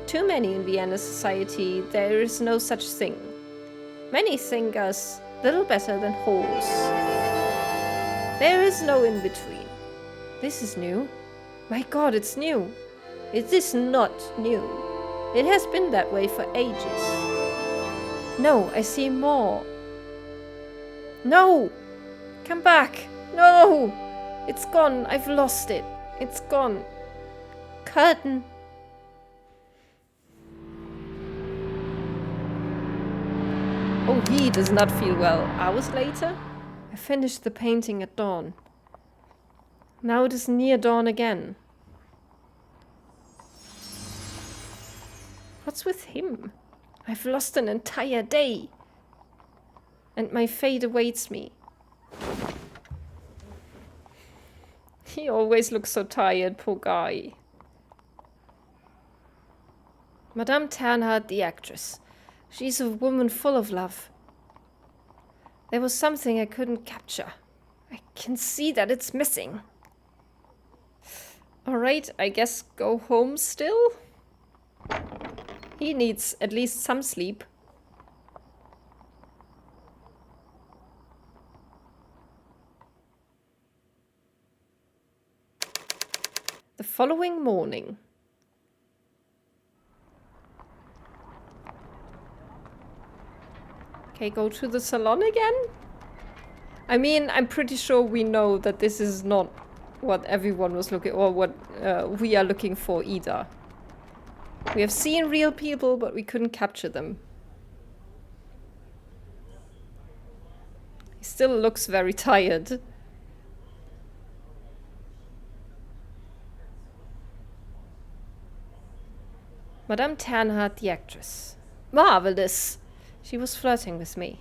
Too many in Vienna society, there is no such thing. Many think us little better than whores. There is no in-between. This is new. My god, it's new. It is not new. It has been that way for ages. No, I see more. No! Come back! No! It's gone. I've lost it. It's gone. Curtain. Oh, he does not feel well. Hours later, I finished the painting at dawn. Now it is near dawn again. What's with him? I've lost an entire day. And my fate awaits me. He always looks so tired, poor guy. Madame Ternhardt, the actress. She's a woman full of love. There was something I couldn't capture. I can see that it's missing. Alright, I guess go home still? He needs at least some sleep. The following morning. Okay, go to the salon again? I mean, I'm pretty sure we know that this is not what everyone was looking, or what we are looking for either. We have seen real people, but we couldn't capture them. He still looks very tired. Madame Ternhardt, the actress. Marvelous! She was flirting with me.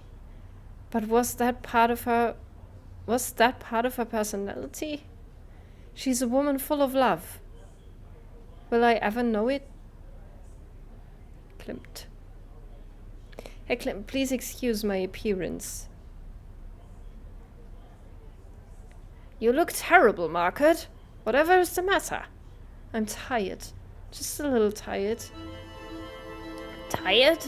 But was that part of her personality? She's a woman full of love. Will I ever know it? Klimt. Herr Klimt, please excuse my appearance. You look terrible, Markert. Whatever is the matter? I'm tired. Just a little tired. Tired?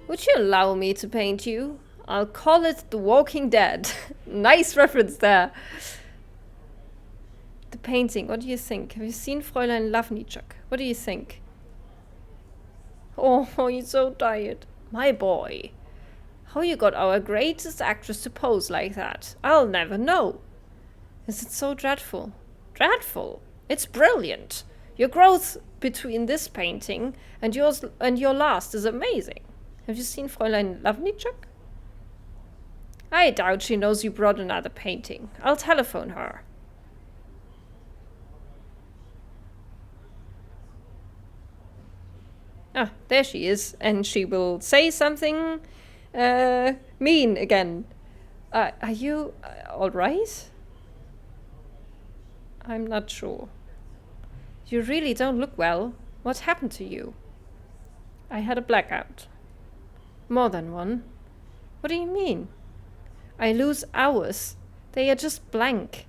Would you allow me to paint you? I'll call it The Walking Dead. Nice reference there. The painting, what do you think? Have you seen Fräulein Lavnichuk? What do you think? Oh, you're so tired. My boy. How you got our greatest actress to pose like that? I'll never know. Is it so dreadful? Dreadful? It's brilliant. Your growth between this painting and your last is amazing. Have you seen Fräulein Lavnichuk? I doubt she knows you brought another painting. I'll telephone her. Ah, there she is, and she will say something mean again. Are you all right? I'm not sure. You really don't look well. What happened to you? I had a blackout. More than one. What do you mean? I lose hours. They are just blank.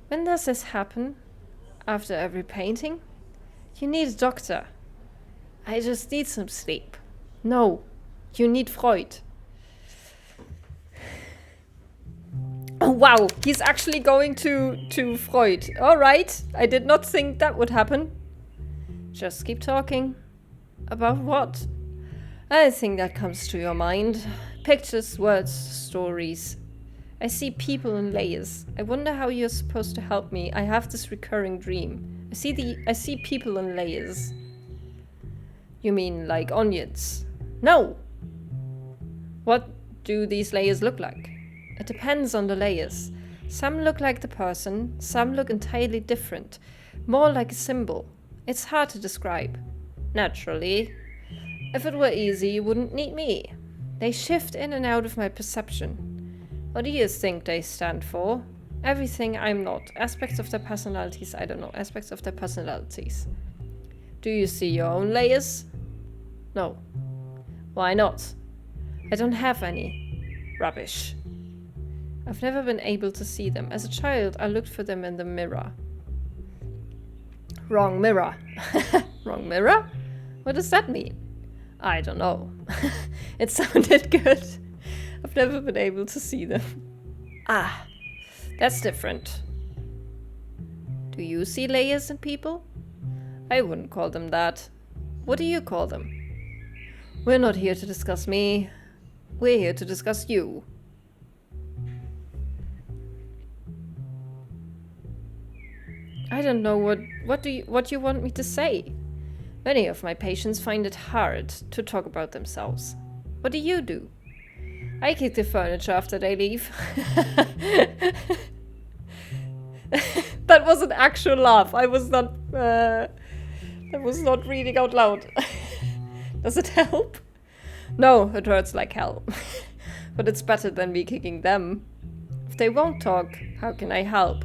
When does this happen? After every painting? You need a doctor. I just need some sleep. No, you need Freud. Oh wow, he's actually going to Freud. Alright, I did not think that would happen. Just keep talking. About what? Anything that comes to your mind. Pictures, words, stories. I see people in layers. I wonder how you're supposed to help me. I have this recurring dream. I see people in layers. You mean like onions? No! What do these layers look like? It depends on the layers. Some look like the person, some look entirely different. More like a symbol. It's hard to describe. Naturally. If it were easy, you wouldn't need me. They shift in and out of my perception. What do you think they stand for? Everything I'm not. Aspects of their personalities, I don't know. Aspects of their personalities. Do you see your own layers? No. Why not? I don't have any. Rubbish. I've never been able to see them. As a child, I looked for them in the mirror. Wrong mirror. Wrong mirror? What does that mean? I don't know. It sounded good. I've never been able to see them. Ah, that's different. Do you see layers in people? I wouldn't call them that. What do you call them? We're not here to discuss me. We're here to discuss you. I don't know what you want me to say. Many of my patients find it hard to talk about themselves. What do you do? I kick the furniture after they leave. That was an actual laugh. I was not reading out loud. Does it help? No, it hurts like hell. But it's better than me kicking them. If they won't talk, how can I help?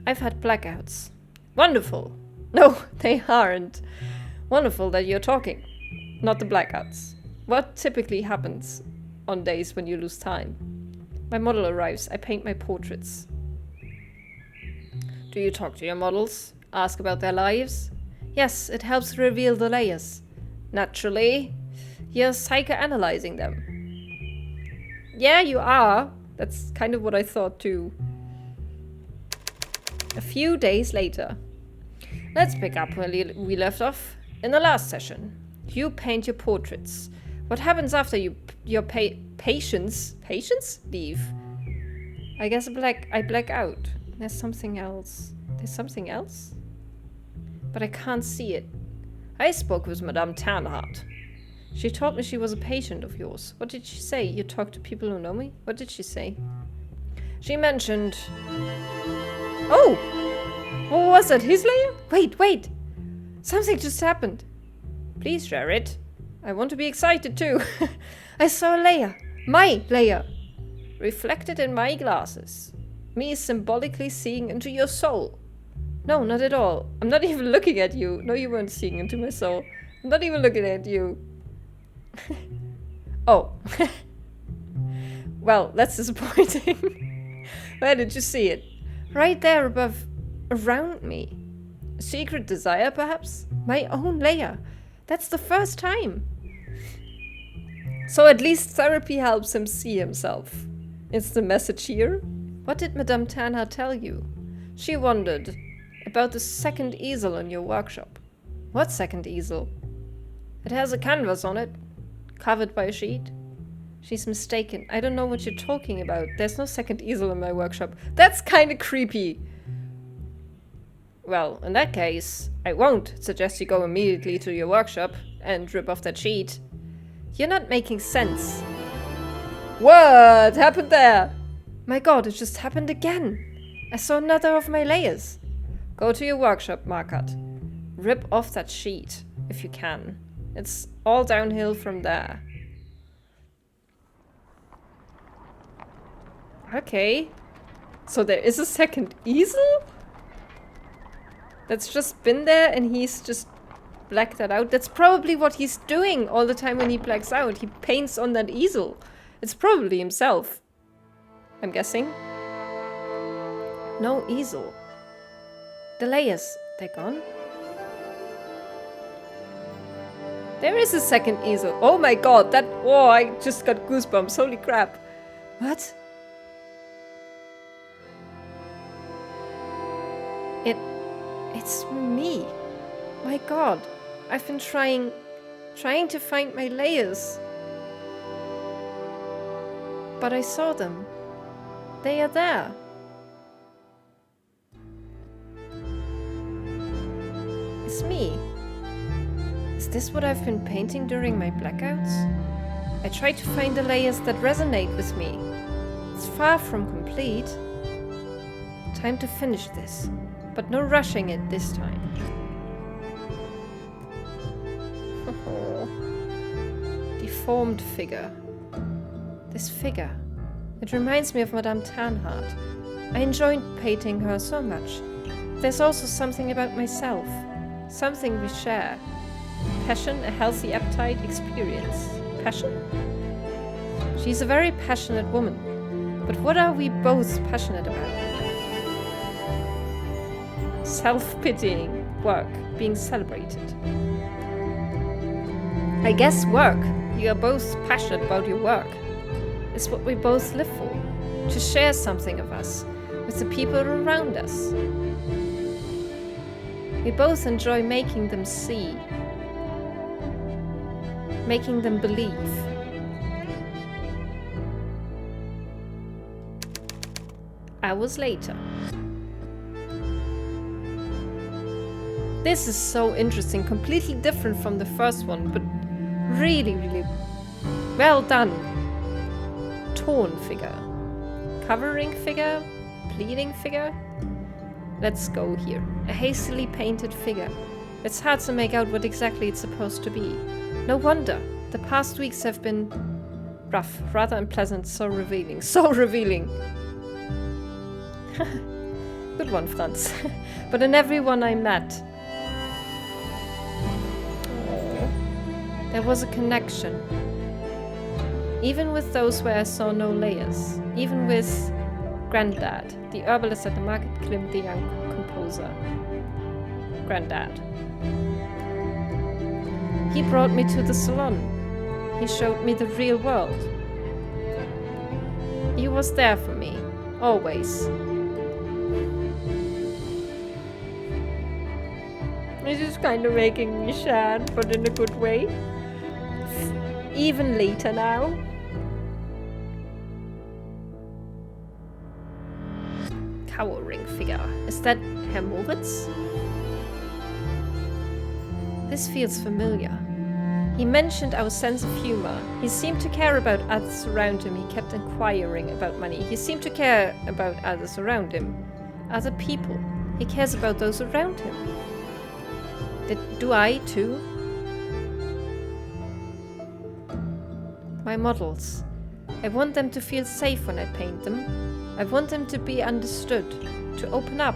I've had blackouts. Wonderful. No, they aren't. Wonderful that you're talking. Not the blackouts. What typically happens on days when you lose time? My model arrives. I paint my portraits. Do you talk to your models? Ask about their lives? Yes, it helps reveal the layers. Naturally. You're psychoanalyzing them. Yeah, you are. That's kind of what I thought too. A few days later. Let's pick up where we left off. In the last session, you paint your portraits. What happens after your patients leave? I guess I black out. There's something else. There's something else? But I can't see it. I spoke with Madame Ternhardt. She told me she was a patient of yours. What did she say? You talk to people who know me? What did she say? She mentioned... Oh! What was that? His layer? Wait! Something just happened. Please share it. I want to be excited too. I saw a layer. My layer. Reflected in my glasses. Me symbolically seeing into your soul. No, not at all. I'm not even looking at you. No, you weren't seeing into my soul. I'm not even looking at you. Oh. Well, that's disappointing. Where did you see it? Right there above, around me. A secret desire, perhaps? My own layer. That's the first time. So at least therapy helps him see himself. It's the message here. What did Madame Tanha tell you? She wondered about the second easel in your workshop. What second easel? It has a canvas on it, covered by a sheet. She's mistaken. I don't know what you're talking about. There's no second easel in my workshop. That's kind of creepy. Well, in that case, I won't suggest you go immediately to your workshop and rip off that sheet. You're not making sense. What happened there? My god, it just happened again. I saw another of my layers. Go to your workshop, Markert. Rip off that sheet, if you can. It's all downhill from there. Okay. So there is a second easel? That's just been there and he's just blacked that out. That's probably what he's doing all the time when he blacks out. He paints on that easel. It's probably himself. I'm guessing. No easel. The layers, they're gone. There is a second easel. Oh my god, that... Oh, I just got goosebumps. Holy crap. What? It's me. My god. I've been trying to find my layers. But I saw them. They are there. It's me. Is this what I've been painting during my blackouts? I try to find the layers that resonate with me. It's far from complete. Time to finish this, but no rushing it this time. Deformed figure. This figure. It reminds me of Madame Tannhard. I enjoyed painting her so much. There's also something about myself. Something we share. Passion, a healthy appetite, experience. Passion? She's a very passionate woman. But what are we both passionate about? Self-pitying. Work. Being celebrated. I guess work. You are both passionate about your work. It's what we both live for. To share something of us with the people around us. We both enjoy making them see. Making them believe. Hours later. This is so interesting, completely different from the first one, but really, really well done. Torn figure. Covering figure? Pleading figure? Let's go here. A hastily painted figure. It's hard to make out what exactly it's supposed to be. No wonder. The past weeks have been rough, rather unpleasant, so revealing. So revealing! Good one, Franz. But in everyone I met, there was a connection. Even with those where I saw no layers. Even with Granddad, the herbalist at the market, Klim, the young composer. Granddad. He brought me to the salon. He showed me the real world. He was there for me, always. This is kind of making me sad, but in a good way. Even later now. Cowering figure. Is that Herr Moritz? This feels familiar. He mentioned our sense of humor. He seemed to care about others around him. He kept inquiring about money. He seemed to care about others around him. Other people. He cares about those around him. Do I too? my models. I want them to feel safe when I paint them. I want them to be understood, to open up.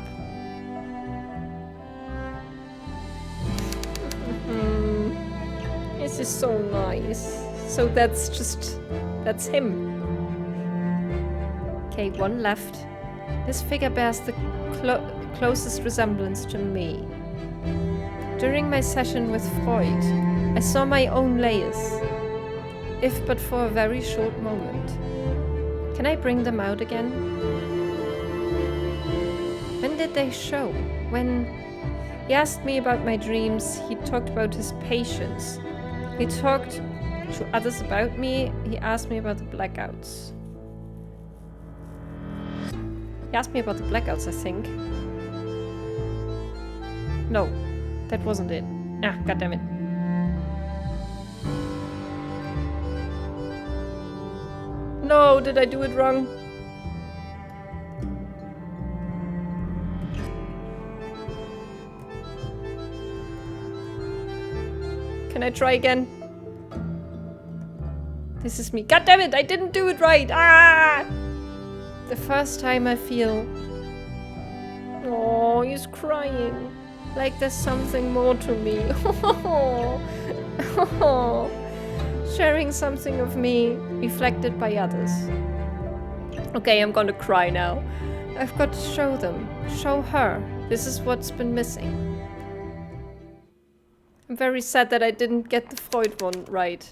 This is so nice. So that's him. Okay, one left. This figure bears the closest resemblance to me. During my session with Freud, I saw my own layers, if but for a very short moment. Can I bring them out again? When did they show? When he asked me about my dreams, he talked about his patients. He talked to others about me. He asked me about the blackouts. He asked me about the blackouts, I think. No, that wasn't it. Ah, goddammit. No, did I do it wrong? Can I try again? This is me. God damn it, I didn't do it right. Ah! The first time I feel... Oh, he's crying. Like there's something more to me. Sharing something of me reflected by others. Okay, I'm gonna cry now. I've got to show them. Show her. This is what's been missing. I'm very sad that I didn't get the Freud one right.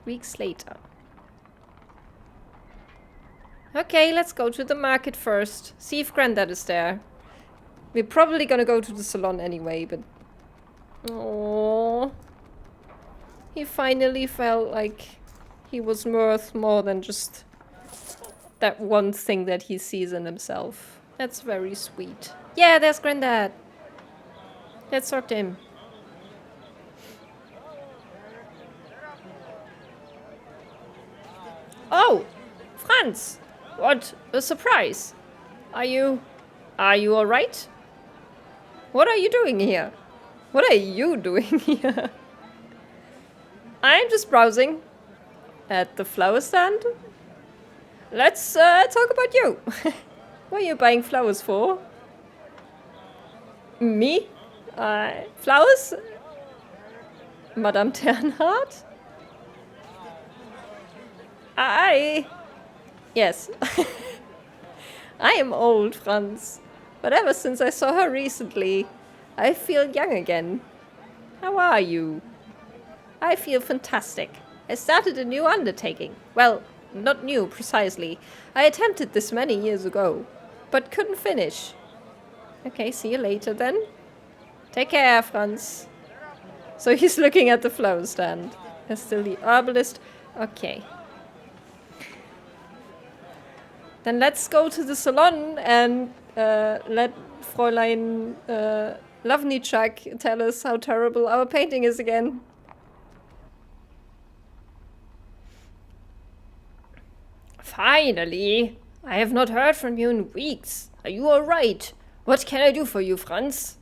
Weeks later. Okay, let's go to the market first. See if Granddad is there. We're probably gonna go to the salon anyway, but... Oh, he finally felt like he was worth more than just that one thing that he sees in himself. That's very sweet. Yeah, there's Granddad. Let's sort him. Oh, Franz! What a surprise! Are you all right? What are you doing here? What are you doing here? I'm just browsing at the flower stand. Let's talk about you. What are you buying flowers for? Me? Flowers? Madame Ternhardt? Yes. I am old, Franz. But ever since I saw her recently, I feel young again. How are you? I feel fantastic. I started a new undertaking. Well, not new, precisely. I attempted this many years ago, but couldn't finish. Okay, see you later then. Take care, Franz. So he's looking at the flower stand. There's still the herbalist. Okay. Then let's go to the salon and let Fräulein Lovnichak tell us how terrible our painting is again. Finally! I have not heard from you in weeks. Are you all right? What can I do for you, Franz?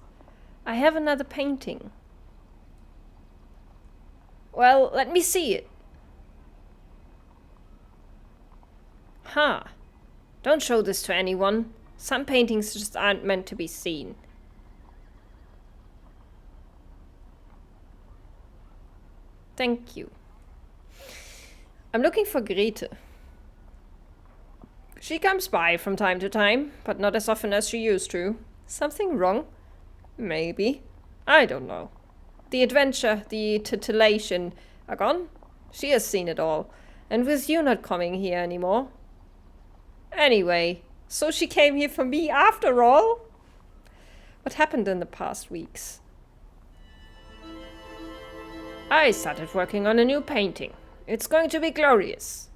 I have another painting. Well, let me see it. Huh. Don't show this to anyone. Some paintings just aren't meant to be seen. Thank you. I'm looking for Grete. She comes by from time to time, but not as often as she used to. Something wrong? Maybe. I don't know. The adventure, the titillation are gone. She has seen it all. And with you not coming here anymore. Anyway, so she came here for me after all? What happened in the past weeks? I started working on a new painting. It's going to be glorious.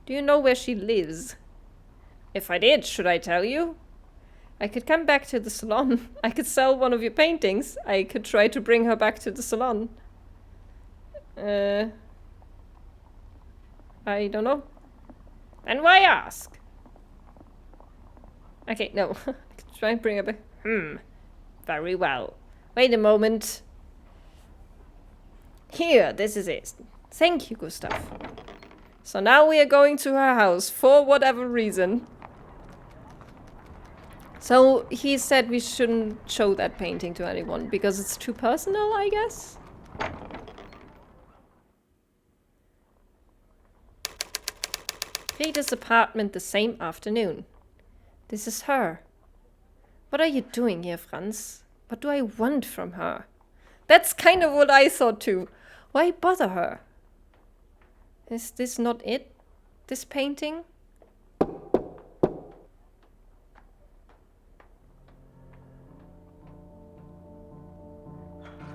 Do you know where she lives? If I did, should I tell you? I could come back to the salon. I could sell one of your paintings. I could try to bring her back to the salon. I don't know. And why ask? Okay, no. I could try and bring her back. Very well. Wait a moment. Here, this is it. Thank you, Gustav. So now we are going to her house for whatever reason. So he said we shouldn't show that painting to anyone because it's too personal, I guess? Rita's apartment the same afternoon. This is her. What are you doing here, Franz? What do I want from her? That's kind of what I thought too. Why bother her? Is this not it? This painting?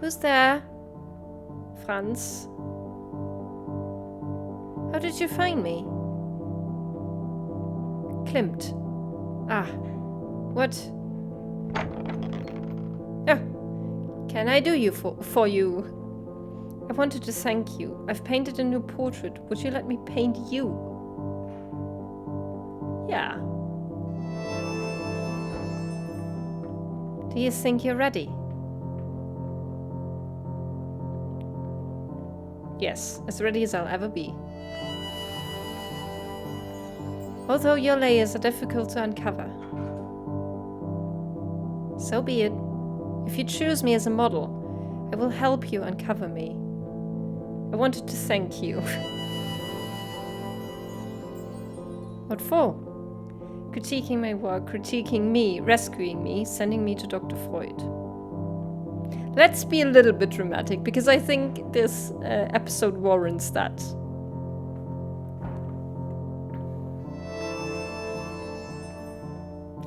Who's there? Franz? How did you find me? Klimt. Ah. What? Oh. Can I do you for you? I wanted to thank you. I've painted a new portrait. Would you let me paint you? Yeah. Do you think you're ready? Yes, as ready as I'll ever be. Although your layers are difficult to uncover. So be it. If you choose me as a model, I will help you uncover me. I wanted to thank you. What for? Critiquing my work, critiquing me, rescuing me, sending me to Dr. Freud. Let's be a little bit dramatic, because I think this episode warrants that.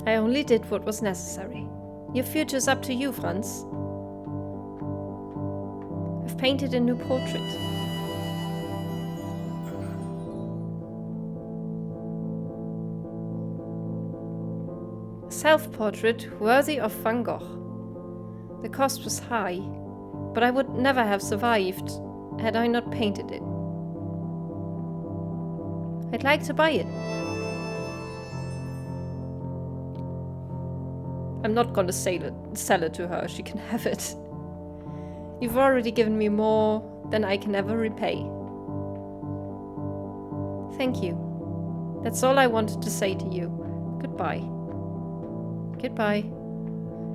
I only did what was necessary. Your future's up to you, Franz. I've painted a new portrait. A self-portrait worthy of Van Gogh. The cost was high, but I would never have survived had I not painted it. I'd like to buy it. I'm not gonna sell it to her, she can have it. You've already given me more than I can ever repay. Thank you. That's all I wanted to say to you. Goodbye. Goodbye.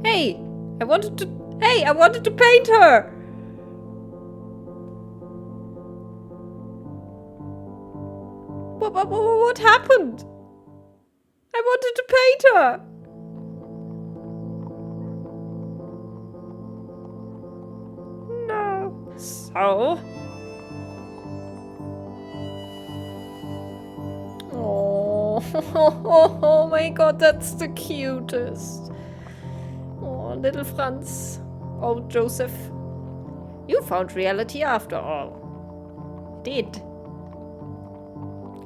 Hey! I wanted to paint her! What happened? I wanted to paint her! No. So? Oh my god, that's the cutest. Oh, little Franz. Oh, Joseph. You found reality after all. Did.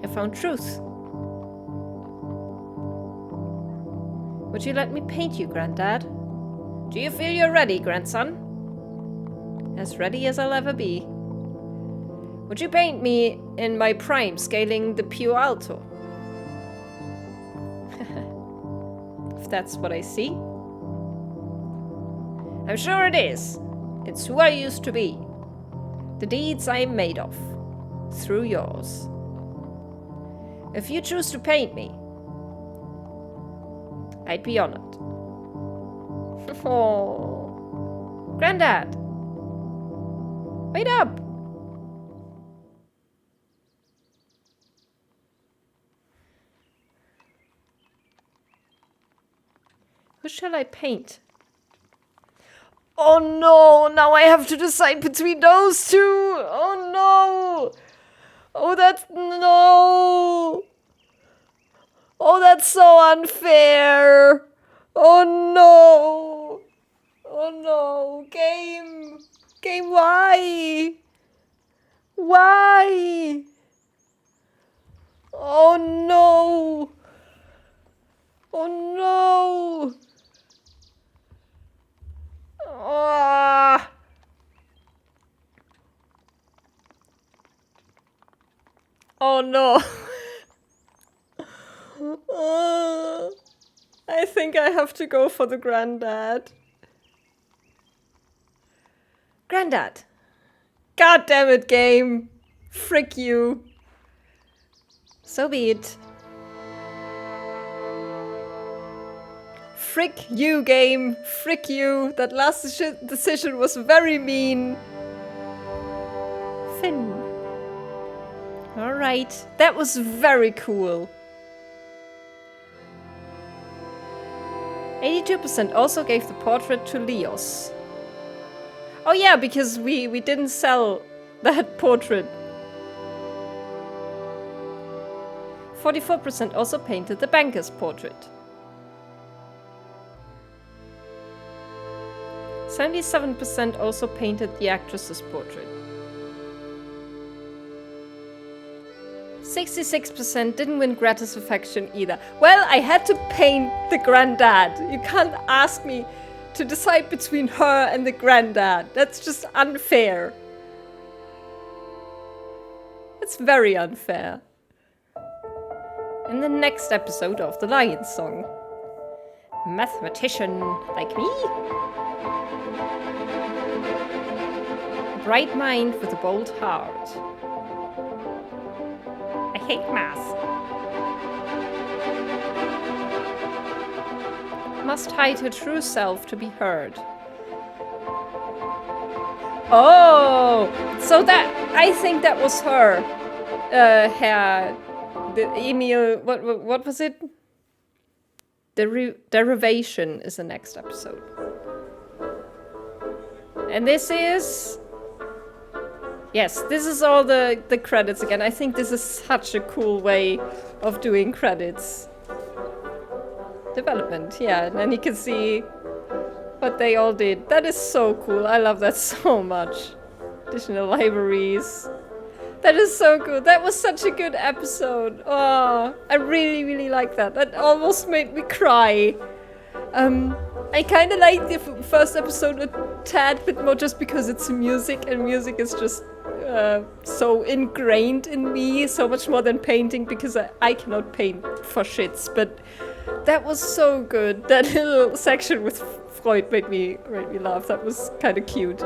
I found truth. Would you let me paint you, Granddad? Do you feel you're ready, grandson? As ready as I'll ever be. Would you paint me in my prime, scaling the Pio Alto? If that's what I see. I'm sure it is. It's who I used to be. The deeds I am made of. Through yours. If you choose to paint me, I'd be honored. Oh, Granddad! Wait up! Who shall I paint? Oh no! Now I have to decide between those two! Oh no! Oh, that's... no! Oh, that's so unfair! Oh no! Oh no! Game! Game, why? Why? Oh no! Oh no! Ah! Oh no! I think I have to go for the Granddad. Granddad! God damn it, game! Frick you. So be it. Frick you, game. Frick you. That last decision was very mean. Finn. Alright. That was very cool. 82% also gave the portrait to Leos. Oh yeah, because we didn't sell that portrait. 44% also painted the banker's portrait. 77% also painted the actress's portrait. 66% didn't win gratification either. Well, I had to paint the granddad. You can't ask me to decide between her and the granddad. That's just unfair. It's very unfair. In the next episode of The Lion's Song. A mathematician like me? A bright mind with a bold heart. I hate math. Must hide her true self to be heard. Oh! So that... I think that was her. The Emil... What was it? The derivation is the next episode. And this is... Yes, this is all the credits again. I think this is such a cool way of doing credits. Development, yeah, and then you can see what they all did. That is so cool. I love that so much. Additional libraries. That is so good. That was such a good episode. Oh, I really, really like that. That almost made me cry. I kind of like the first episode a tad bit more just because it's music, and music is just so ingrained in me, so much more than painting, because I cannot paint for shits, but that was so good. That little section with Freud made me laugh. That was kind of cute.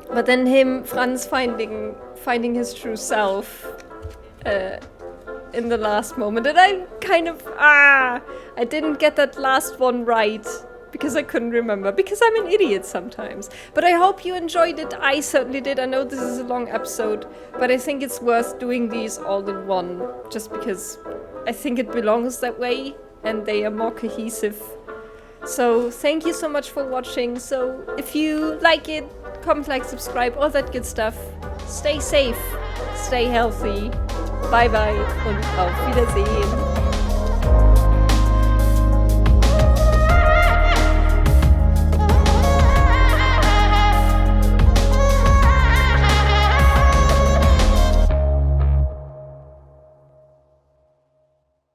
But then Franz finding his true self in the last moment, and I kind of I didn't get that last one right because I couldn't remember, because I'm an idiot sometimes. But I hope you enjoyed it. I certainly did. I know this is a long episode, but I think it's worth doing these all in one, just because I think it belongs that way and they are more cohesive. So thank you so much for watching. So if you like it, comment, like, subscribe, all that good stuff. Stay safe, stay healthy. Bye bye und auf Wiedersehen.